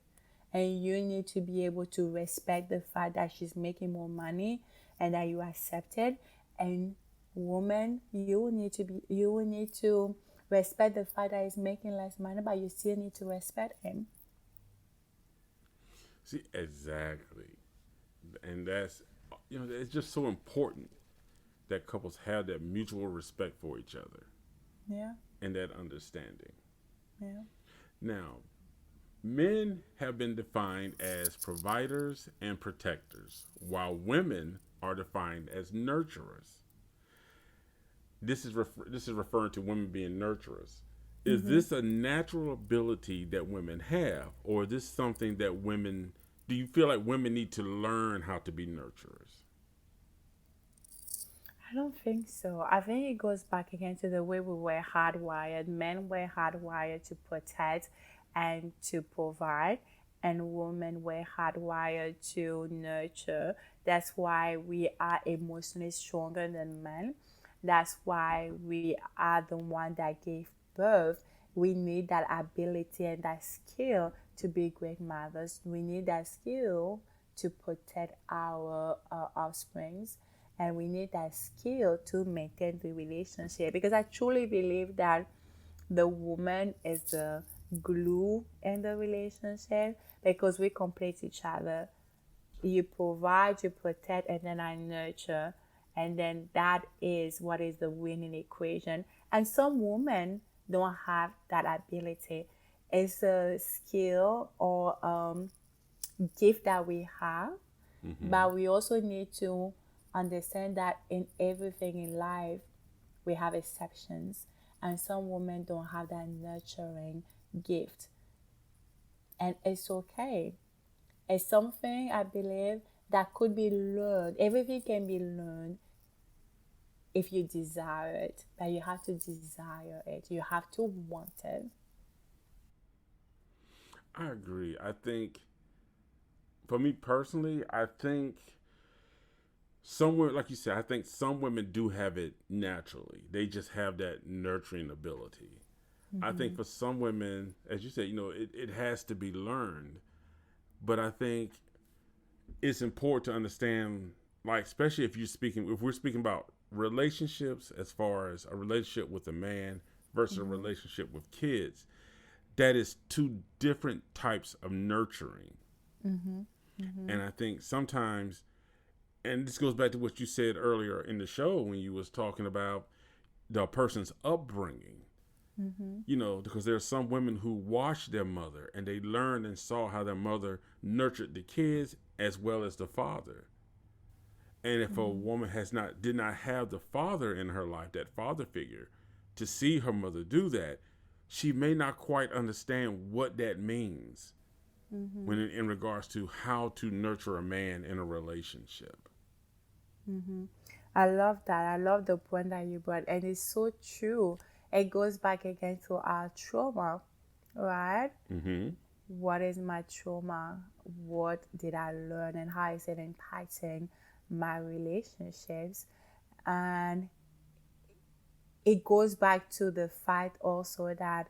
And you need to be able to respect the fact that she's making more money and that you accept it. And woman, you will need to respect the fact that he's making less money, but you still need to respect him. See, exactly. And that's, it's just so important that couples have that mutual respect for each other. Yeah. And that understanding. Yeah. Now, men have been defined as providers and protectors, while women are defined as nurturers. This is referring to women being nurturers. Is this a natural ability that women have, or is this something that do you feel like women need to learn how to be nurturers? I don't think so. I think it goes back again to the way we were hardwired. Men were hardwired to protect and to provide, and women were hardwired to nurture. That's why we are emotionally stronger than men. That's why we are the one that gave birth. We need that ability and that skill to be great mothers. We need that skill to protect our offsprings. And we need that skill to maintain the relationship, because I truly believe that the woman is the glue in the relationship, because we complete each other. You provide, you protect, and then I nurture. And then that is what is the winning equation. And some women don't have that ability. It's a skill or gift that we have, but we also need to understand that in everything in life we have exceptions, and some women don't have that nurturing gift, and it's okay. It's something I believe that could be learned. Everything can be learned if you desire it, but you have to desire it. You have to want it. I agree. I think, for me personally, I think somewhere, like you said, I think some women do have it naturally. They just have that nurturing ability. I think for some women, as you said, it has to be learned. But I think it's important to understand, like, especially if we're speaking about relationships, as far as a relationship with a man versus a relationship with kids, that is two different types of nurturing. And I think sometimes, and this goes back to what you said earlier in the show when you was talking about the person's upbringing. Because there are some women who watched their mother and they learned and saw how their mother nurtured the kids as well as the father. And if a woman did not have the father in her life, that father figure, to see her mother do that, she may not quite understand what that means when in regards to how to nurture a man in a relationship. I love that. I love the point that you brought, and it's so true. It goes back again to our trauma, right? What is my trauma? What did I learn, and how is it impacting my relationships? And it goes back to the fact also that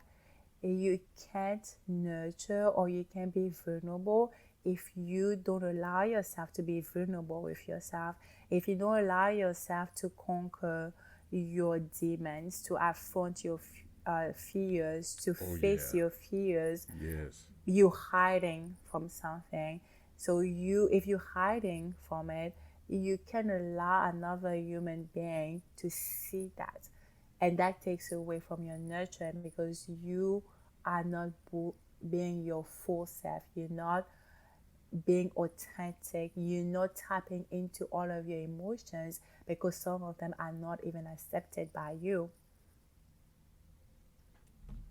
you can't nurture or you can be vulnerable if you don't allow yourself to be vulnerable with yourself, if you don't allow yourself to conquer your demons, to affront your fears, to face your fears. Yes. You're hiding from something. So if you're hiding from it, you can allow another human being to see that. And that takes away from your nurturing, because you are not being your full self. You're not being authentic. You're not tapping into all of your emotions, because some of them are not even accepted by you.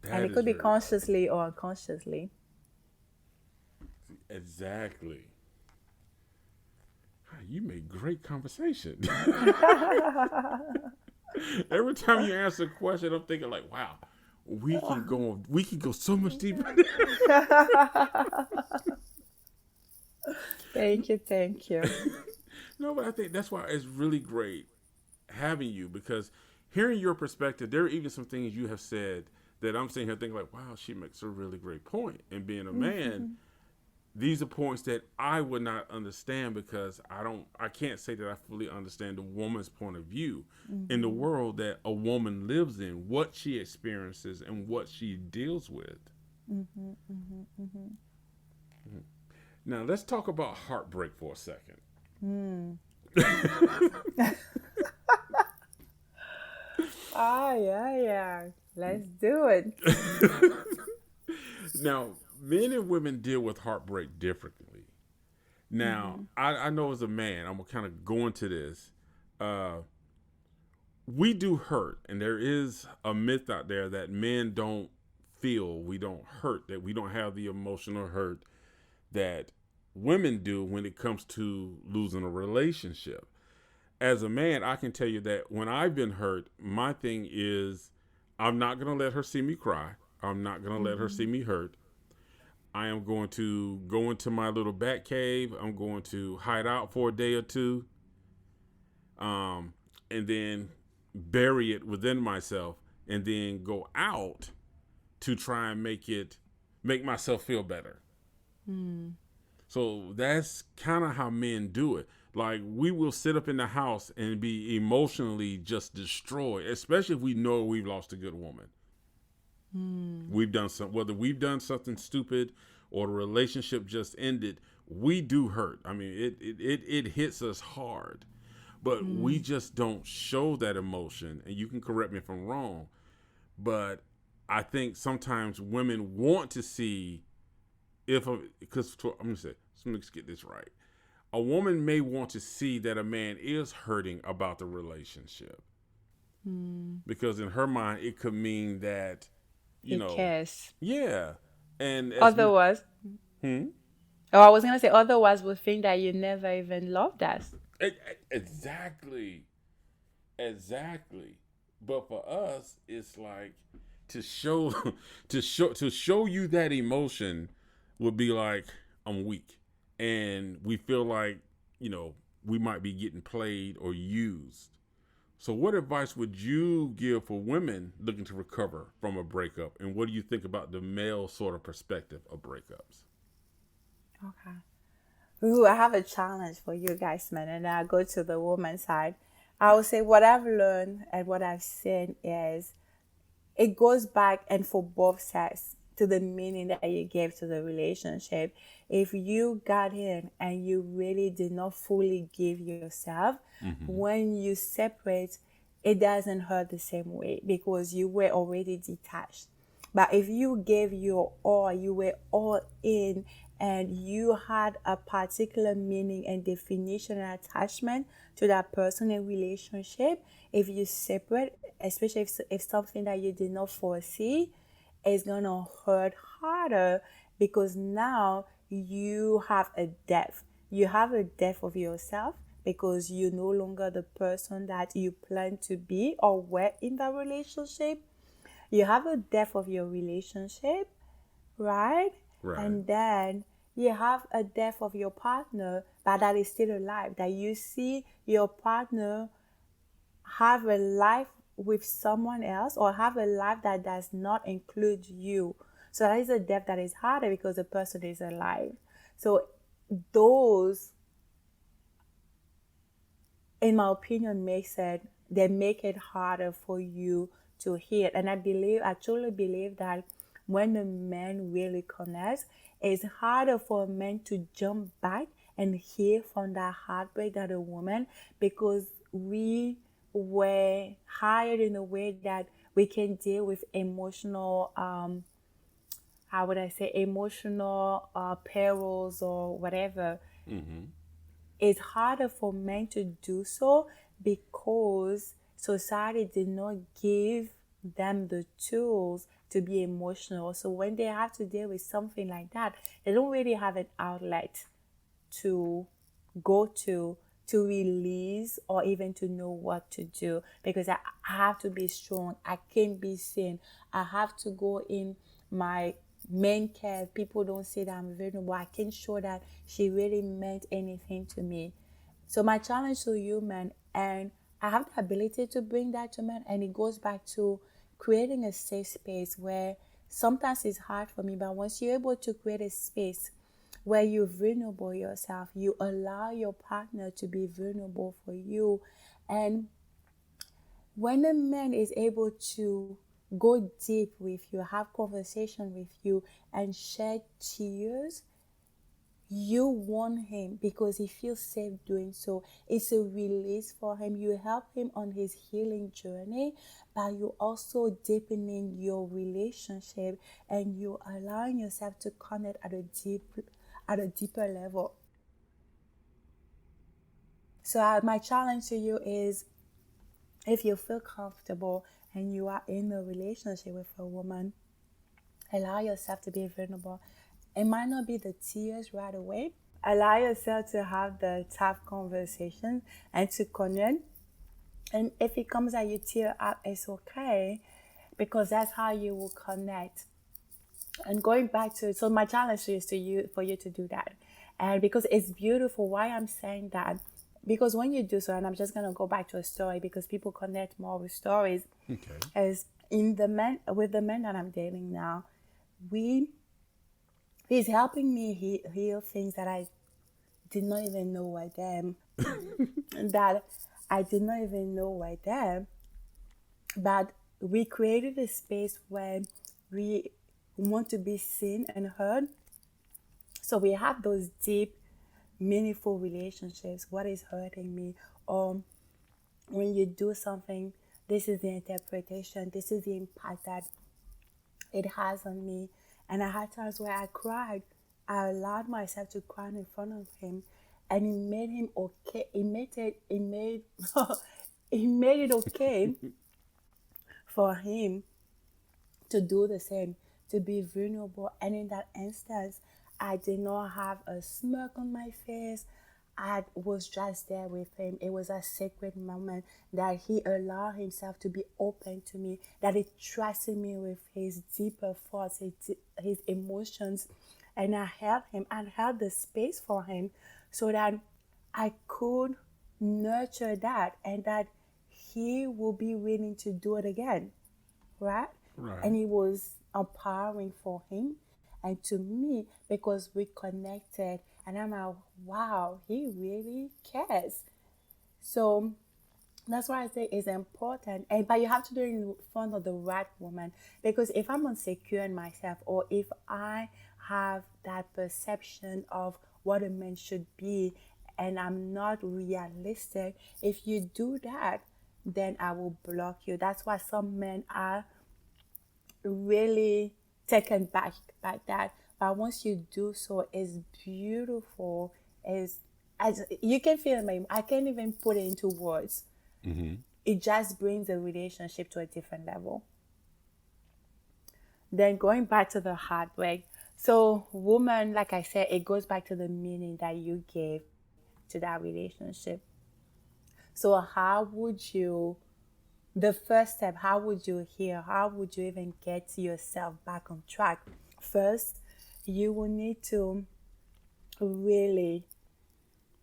And it could be consciously or unconsciously. Exactly. You make great conversation. Every time you answer a question, I'm thinking like, wow, we can go so much deeper. Thank you. No, but I think that's why it's really great having you, because hearing your perspective, there are even some things you have said that I'm sitting here thinking like, wow, she makes a really great point. And being a man, these are points that I would not understand because I can't say that I fully understand the woman's point of view in the world that a woman lives in, what she experiences and what she deals with. Now let's talk about heartbreak for a second. Yeah. Let's do it. Now, men and women deal with heartbreak differently. Now, I know as a man, I'm going to kind of go into this. We do hurt, and there is a myth out there that men don't feel, we don't hurt, that we don't have the emotional hurt that women do when it comes to losing a relationship. As a man, I can tell you that when I've been hurt, my thing is I'm not going to let her see me cry. I'm not going to let her see me hurt. I am going to go into my little bat cave. I'm going to hide out for a day or two, and then bury it within myself, and then go out to try and make myself feel better. So that's kind of how men do it. Like, we will sit up in the house and be emotionally just destroyed, especially if we know we've lost a good woman. We've done whether we've done something stupid or the relationship just ended, we do hurt. I mean, it hits us hard, but we just don't show that emotion. And you can correct me if I'm wrong, but I think sometimes women want to see I'm going to say, let's get this right. A woman may want to see that a man is hurting about the relationship because in her mind, it could mean that, He cares. Yeah. And Otherwise, I was going to say, otherwise we'll think that you never even loved us. Exactly. But for us, it's like to show you that emotion would be like, I'm weak. And we feel like, we might be getting played or used. So what advice would you give for women looking to recover from a breakup? And what do you think about the male sort of perspective of breakups? Okay. Ooh, I have a challenge for you guys, man. And I'll go to the woman's side. I would say what I've learned and what I've seen is it goes back and for both sides to the meaning that you gave to the relationship. If you got in and you really did not fully give yourself, when you separate, it doesn't hurt the same way because you were already detached. But if you gave your all, you were all in, and you had a particular meaning and definition and attachment to that person in relationship, if you separate, especially if something that you did not foresee, it's gonna hurt harder because now you have a death. You have a death of yourself because you're no longer the person that you plan to be or were in that relationship. You have a death of your relationship, right? And then you have a death of your partner, but that is still alive. That you see your partner have a life with someone else or have a life that does not include you. So that is a death that is harder because the person is alive. So those, in my opinion, make it harder for you to heal. And I truly believe that when a man really connects, it's harder for a man to jump back and heal from that heartbreak that a woman, because we were hired in a way that we can deal with emotional, perils or whatever. It's harder for men to do so because society did not give them the tools to be emotional. So when they have to deal with something like that, they don't really have an outlet to go to release or even to know what to do, because I have to be strong. I can't be seen. I have to go in my main care. People don't say that I'm vulnerable. I can show that she really meant anything to me. So my challenge to you, man, and I have the ability to bring that to men, and it goes back to creating a safe space where sometimes it's hard for me, but once you're able to create a space where you're vulnerable yourself, you allow your partner to be vulnerable for you. And when a man is able to go deep with you, have conversation with you, and shed tears, you want him because he feels safe doing so. It's a release for him. You help him on his healing journey, but you also deepening your relationship, and you allowing yourself to connect at a deeper level. So my challenge to you is, if you feel comfortable and you are in a relationship with a woman, allow yourself to be vulnerable. It might not be the tears right away. Allow yourself to have the tough conversation and to connect. And if it comes that you tear up, it's okay, because that's how you will connect. And going back to, so my challenge is for you to do that. And because it's beautiful, why I'm saying that, because when you do so, and I'm just going to go back to a story because people connect more with stories. Okay. As with the men that I'm dating now, he's helping me heal things that I did not even know were them, that I did not even know were there. But we created a space where we want to be seen and heard. So we have those deep, meaningful relationships. What is hurting me? Or when you do something, this is the interpretation, this is the impact that it has on me. And I had times where I cried. I allowed myself to cry in front of him, and it made him okay. It made it okay for him to do the same, to be vulnerable. And in that instance, I did not have a smirk on my face. I was just there with him. It was a sacred moment that he allowed himself to be open to me, that he trusted me with his deeper thoughts, his emotions. And I held him and held the space for him so that I could nurture that, and that he will be willing to do it again, right? And it was empowering for him and to me, because we connected, and I'm like, wow, he really cares. So that's why I say it's important, but you have to do it in front of the right woman. Because if I'm insecure in myself, or if I have that perception of what a man should be, and I'm not realistic, if you do that, then I will block you. That's why some men are really taken back by that. But once you do so, it's beautiful. You can feel me. I can't even put it into words. Mm-hmm. It just brings the relationship to a different level. Then going back to the heartbreak. So woman, like I said, it goes back to the meaning that you gave to that relationship. So the first step, how would you heal? How would you even get yourself back on track? First, you will need to really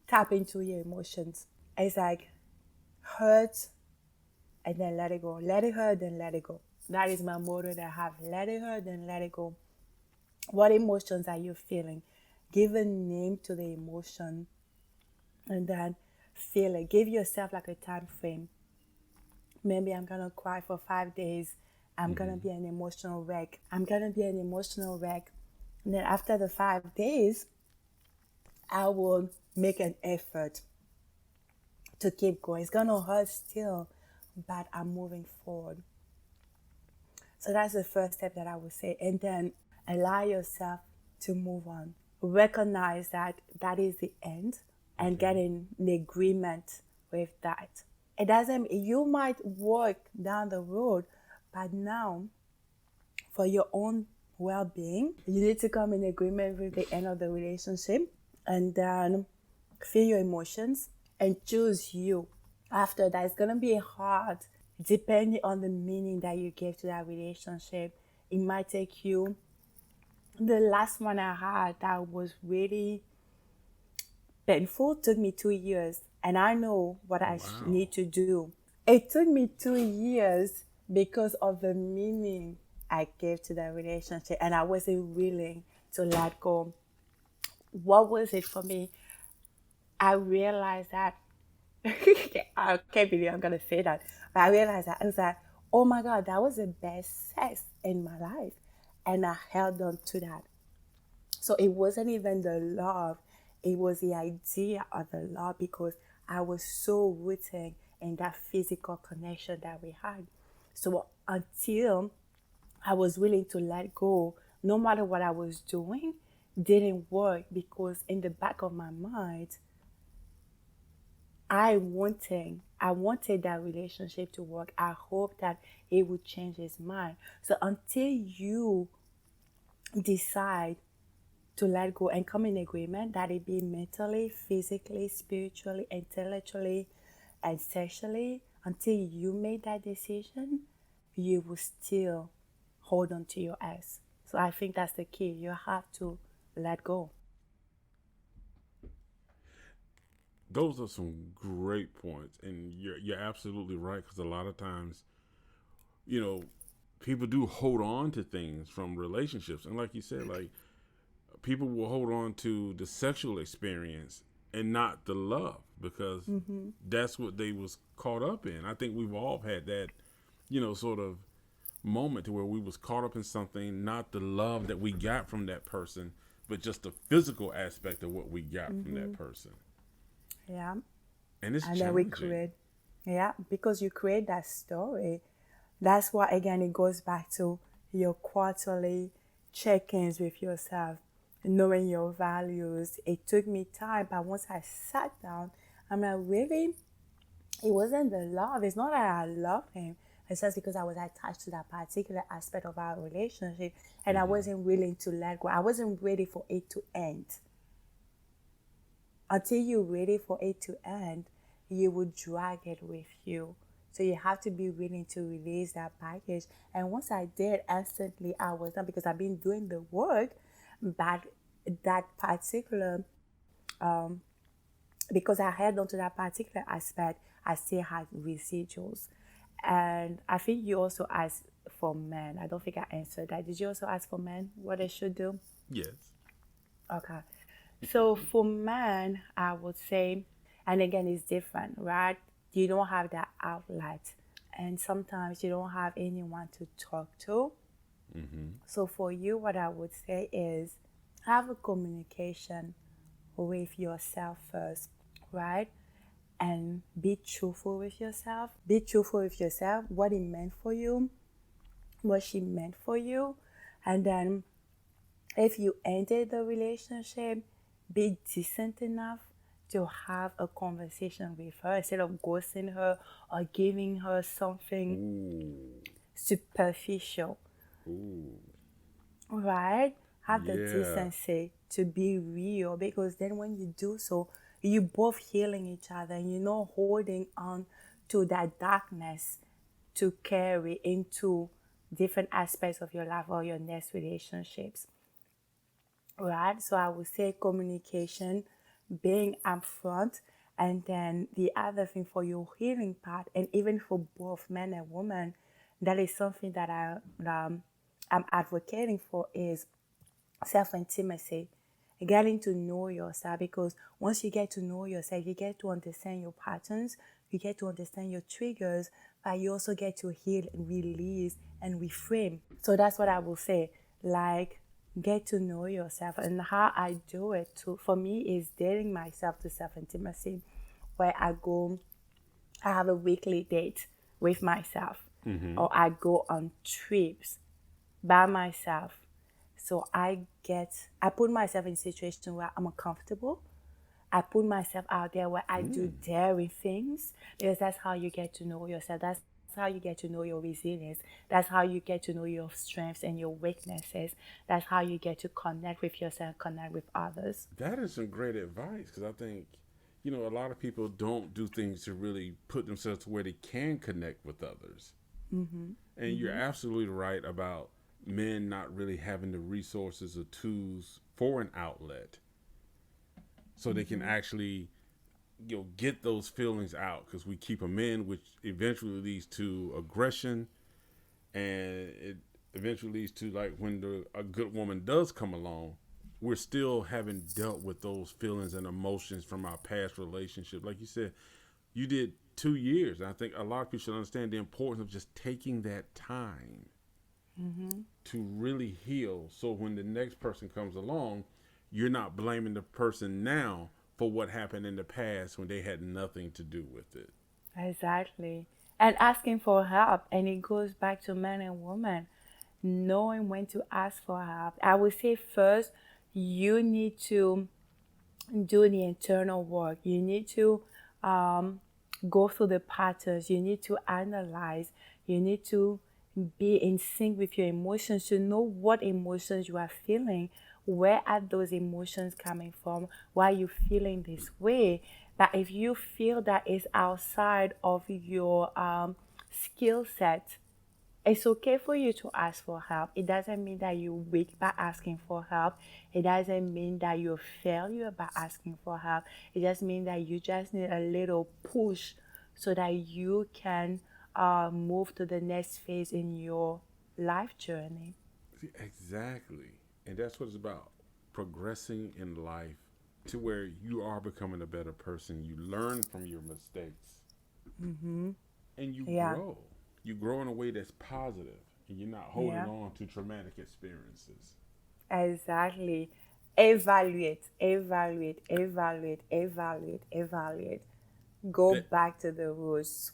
tap into your emotions. It's like hurt and then let it go. Let it hurt, then let it go. That is my motto that I have. Let it hurt, then let it go. What emotions are you feeling? Give a name to the emotion and then feel it. Give yourself like a time frame. Maybe I'm going to cry for 5 days. I'm going to be an emotional wreck. And then after the 5 days, I will make an effort to keep going. It's going to hurt still, but I'm moving forward. So that's the first step that I would say. And then allow yourself to move on. Recognize that that is the end and get in the agreement with that. You might work down the road, but now for your own well-being, you need to come in agreement with the end of the relationship, and then feel your emotions and choose you. After that, it's going to be hard depending on the meaning that you give to that relationship. It might take you, the last one I had that was really painful took me 2 years, and I know what I need to do. It took me 2 years because of the meaning I gave to the relationship, and I wasn't willing to let go. What was it for me? I realized that I can't believe I'm gonna say that, but I realized that I was like, oh my God, that was the best sex in my life, and I held on to that. So it wasn't even the love, it was the idea of the love, because I was so rooted in that physical connection that we had. So until I was willing to let go, no matter what I was doing, didn't work, because in the back of my mind, I wanted that relationship to work. I hoped that it would change his mind. So until you decide to let go and come in agreement that it be mentally, physically, spiritually, intellectually, and sexually, until you made that decision, you will still hold on to your ex. So I think that's the key. You have to let go. Those are some great points, and you're absolutely right, because a lot of times, you know, people do hold on to things from relationships, and like you said, like people will hold on to the sexual experience and not the love, because that's what they was caught up in. I think we've all had that, sort of moment to where we was caught up in something, not the love that we got from that person, but just the physical aspect of what we got from that person. Yeah. And it's And then we challenging. create, yeah, because you create that story. That's why, again, it goes back to your quarterly check-ins with yourself, knowing your values. It took me time, but once I sat down, I'm like, really? It wasn't the love. It's not that I love him. It's just because I was attached to that particular aspect of our relationship, and I wasn't willing to let go. I wasn't ready for it to end. Until you're ready for it to end, you will drag it with you. So you have to be willing to release that baggage. And once I did, instantly I was done, because I've been doing the work, but that particular, because I held on to that particular aspect, I still had residuals. And I think you also asked for men. I don't think I answered that. Did you also ask for men what they should do? Yes. Okay. So for men, I would say, and again, it's different, right? You don't have that outlet, and sometimes you don't have anyone to talk to. So for you, what I would say is have a communication with yourself first, right? And be truthful with yourself. Be truthful with yourself, what it meant for you, what she meant for you. And then if you ended the relationship, be decent enough to have a conversation with her instead of ghosting her or giving her something superficial, right? Have the Yeah. decency to be real, because then when you do so, you both healing each other, and you're not holding on to that darkness to carry into different aspects of your life or your next relationships. Right? So I would say communication, being upfront, and then the other thing for your healing part, and even for both men and women, that is something that I'm advocating for, is self-intimacy, getting to know yourself. Because once you get to know yourself, you get to understand your patterns, you get to understand your triggers, but you also get to heal and release and reframe. So that's what I will say, like, get to know yourself. And how I do it too, for me, is dating myself to self-intimacy, where I have a weekly date with myself, or I go on trips by myself. So I put myself in a situation where I'm uncomfortable. I put myself out there where I do daring things, because that's how you get to know yourself. That's how you get to know your resilience. That's how you get to know your strengths and your weaknesses. That's how you get to connect with yourself, connect with others. That is some great advice, because I think, a lot of people don't do things to really put themselves to where they can connect with others. And you're absolutely right about men not really having the resources or tools for an outlet, so they can actually, get those feelings out, because we keep them in, which eventually leads to aggression, And it eventually leads to, like, when a good woman does come along, we're still having dealt with those feelings and emotions from our past relationship. Like you said, you did 2 years. I think a lot of people should understand the importance of just taking that time to really heal. So when the next person comes along, you're not blaming the person now for what happened in the past when they had nothing to do with it. Exactly. And asking for help. And it goes back to men and women, knowing when to ask for help. I would say first, you need to do the internal work. You need to go through the patterns. You need to analyze. You need to be in sync with your emotions to know what emotions you are feeling. Where are those emotions coming from? Why are you feeling this way? But if you feel that it's outside of your skill set, it's okay for you to ask for help. It doesn't mean that you're weak by asking for help. It doesn't mean that you're a failure by asking for help. It just means that you just need a little push so that you can move to the next phase in your life journey. Exactly. And that's what it's about. Progressing in life to where you are becoming a better person. You learn from your mistakes. And you grow. You grow in a way that's positive, and you're not holding on to traumatic experiences. Exactly. Evaluate. Go back to the roots.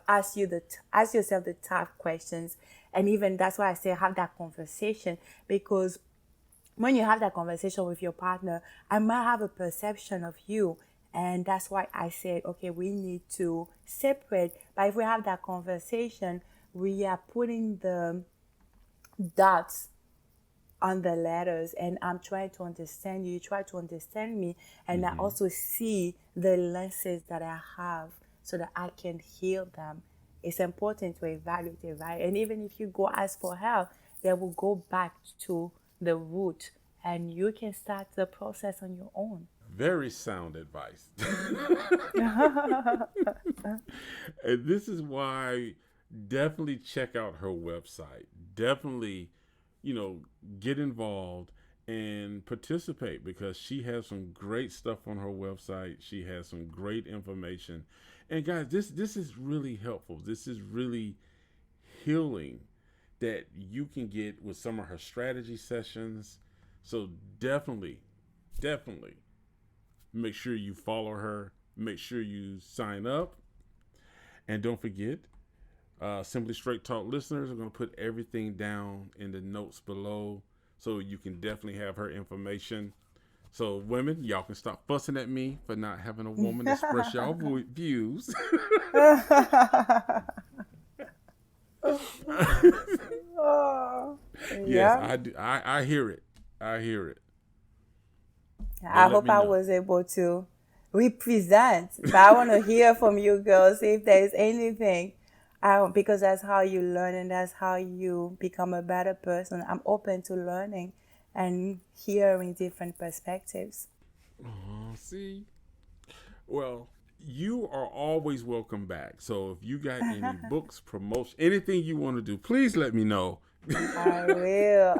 Ask yourself the tough questions, and even that's why I say have that conversation, because when you have that conversation with your partner, I might have a perception of you. And that's why I said, okay, we need to separate. But if we have that conversation, we are putting the dots on the letters, and I'm trying to understand you. You try to understand me. And I also see the lenses that I have so that I can heal them. It's important to evaluate it, right? And even if you go ask for help, they will go back to the root, and you can start the process on your own. Very sound advice. And this is why definitely check out her website. Definitely, get involved and participate, because she has some great stuff on her website. She has some great information. And guys, this is really helpful. This is really healing that you can get with some of her strategy sessions. So definitely make sure you follow her. Make sure you sign up. And don't forget, Simply Straight Talk listeners are going to put everything down in the notes below, so you can definitely have her information. So women, y'all can stop fussing at me for not having a woman express y'all views. Yes, I do. I hear it. I hope I was able to represent, but I want to hear from you girls if there's anything, because that's how you learn and that's how you become a better person. I'm open to learning and hearing different perspectives. See? Well, you are always welcome back. So if you got any books, promotion, anything you want to do, please let me know. I will.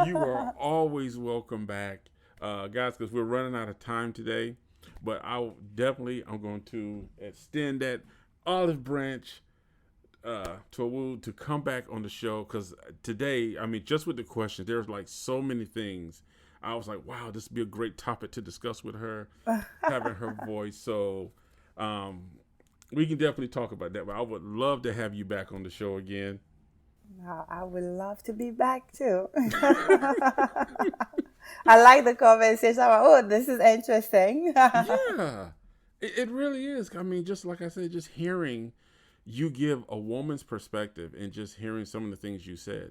You are always welcome back, guys, because we're running out of time today. But I'm going to extend that olive branch to Ohouo to come back on the show, because today, just with the questions, there's like so many things. I was like, wow, this would be a great topic to discuss with her, having her voice. So we can definitely talk about that. But I would love to have you back on the show again. I would love to be back too. I like the conversation. This is interesting. Yeah, it really is. Just like I said, just hearing you give a woman's perspective and just hearing some of the things you said,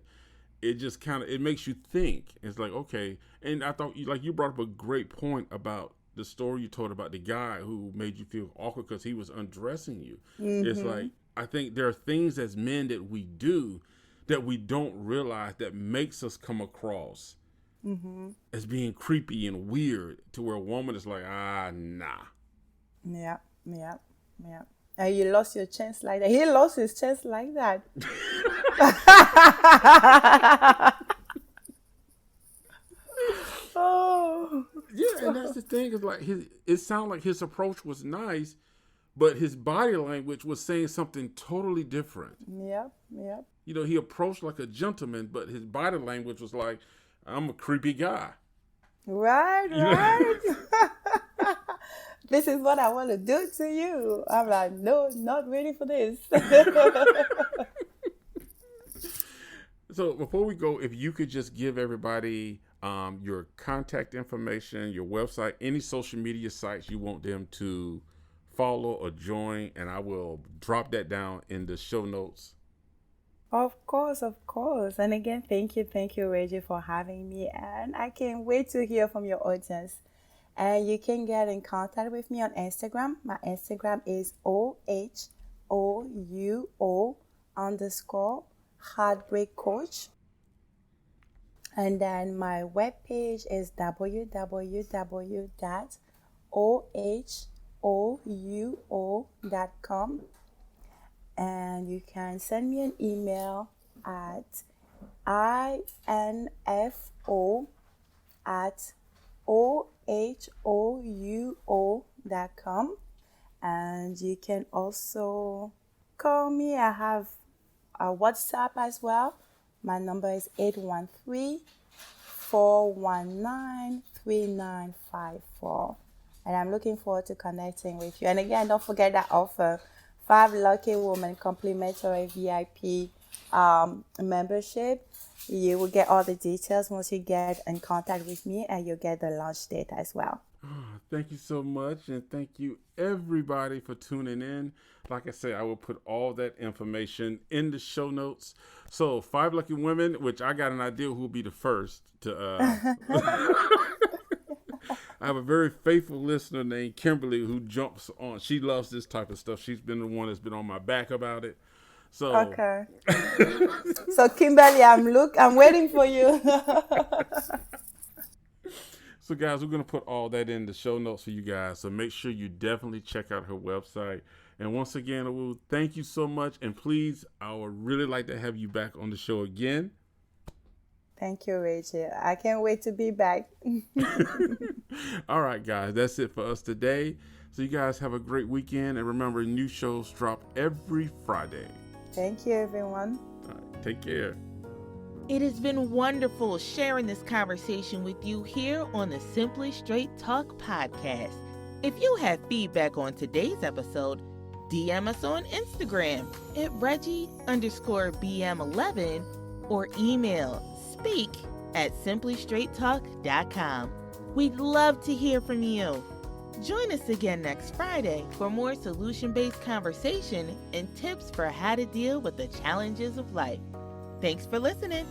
it just it makes you think. It's like, okay. And I thought you brought up a great point about the story you told about the guy who made you feel awkward because he was undressing you. It's like, I think there are things as men that we do that we don't realize that makes us come across as being creepy and weird, to where a woman is like, nah. Yeah. And you lost your chance like that. He lost his chance like that. Oh. Yeah, and that's the thing is like it sounded like his approach was nice, but his body language was saying something totally different. Yep. You know, he approached like a gentleman, but his body language was like, I'm a creepy guy. Right. This is what I want to do to you. I'm like, no, not ready for this. So before we go, if you could just give everybody your contact information, your website, any social media sites you want them to follow or join, and I will drop that down in the show notes. Of course. And again, thank you, Reggie, for having me. And I can't wait to hear from your audience. And you can get in contact with me on Instagram. My Instagram is OHOUO_Heartbreak Coach. And then my webpage is www.ohouo.com. And you can send me an email at info@ohouo.com. And you can also call me. I have a WhatsApp as well. My number is 813-419-3954. And I'm looking forward to connecting with you. And again, don't forget that offer. 5 lucky women complimentary VIP membership. You will get all the details once you get in contact with me, and you'll get the launch date as well. Thank you so much, and thank you everybody for tuning in. Like I said, I will put all that information in the show notes. So 5 lucky women, which I got an idea who will be the first to I have a very faithful listener named Kimberly who jumps on. She loves this type of stuff. She's been the one that's been on my back about it. So okay. So Kimberly, I'm waiting for you. So guys, we're going to put all that in the show notes for you guys. So make sure you definitely check out her website. And once again, Ohouo, thank you so much. And please, I would really like to have you back on the show again. Thank you, Rachel. I can't wait to be back. All right, guys, that's it for us today. So you guys have a great weekend. And remember, new shows drop every Friday. Thank you, everyone. All right, take care. It has been wonderful sharing this conversation with you here on the Simply Straight Talk podcast. If you have feedback on today's episode, DM us on Instagram at Reggie_BM11 or email speak@simplystraighttalk.com. We'd love to hear from you. Join us again next Friday for more solution-based conversation and tips for how to deal with the challenges of life. Thanks for listening.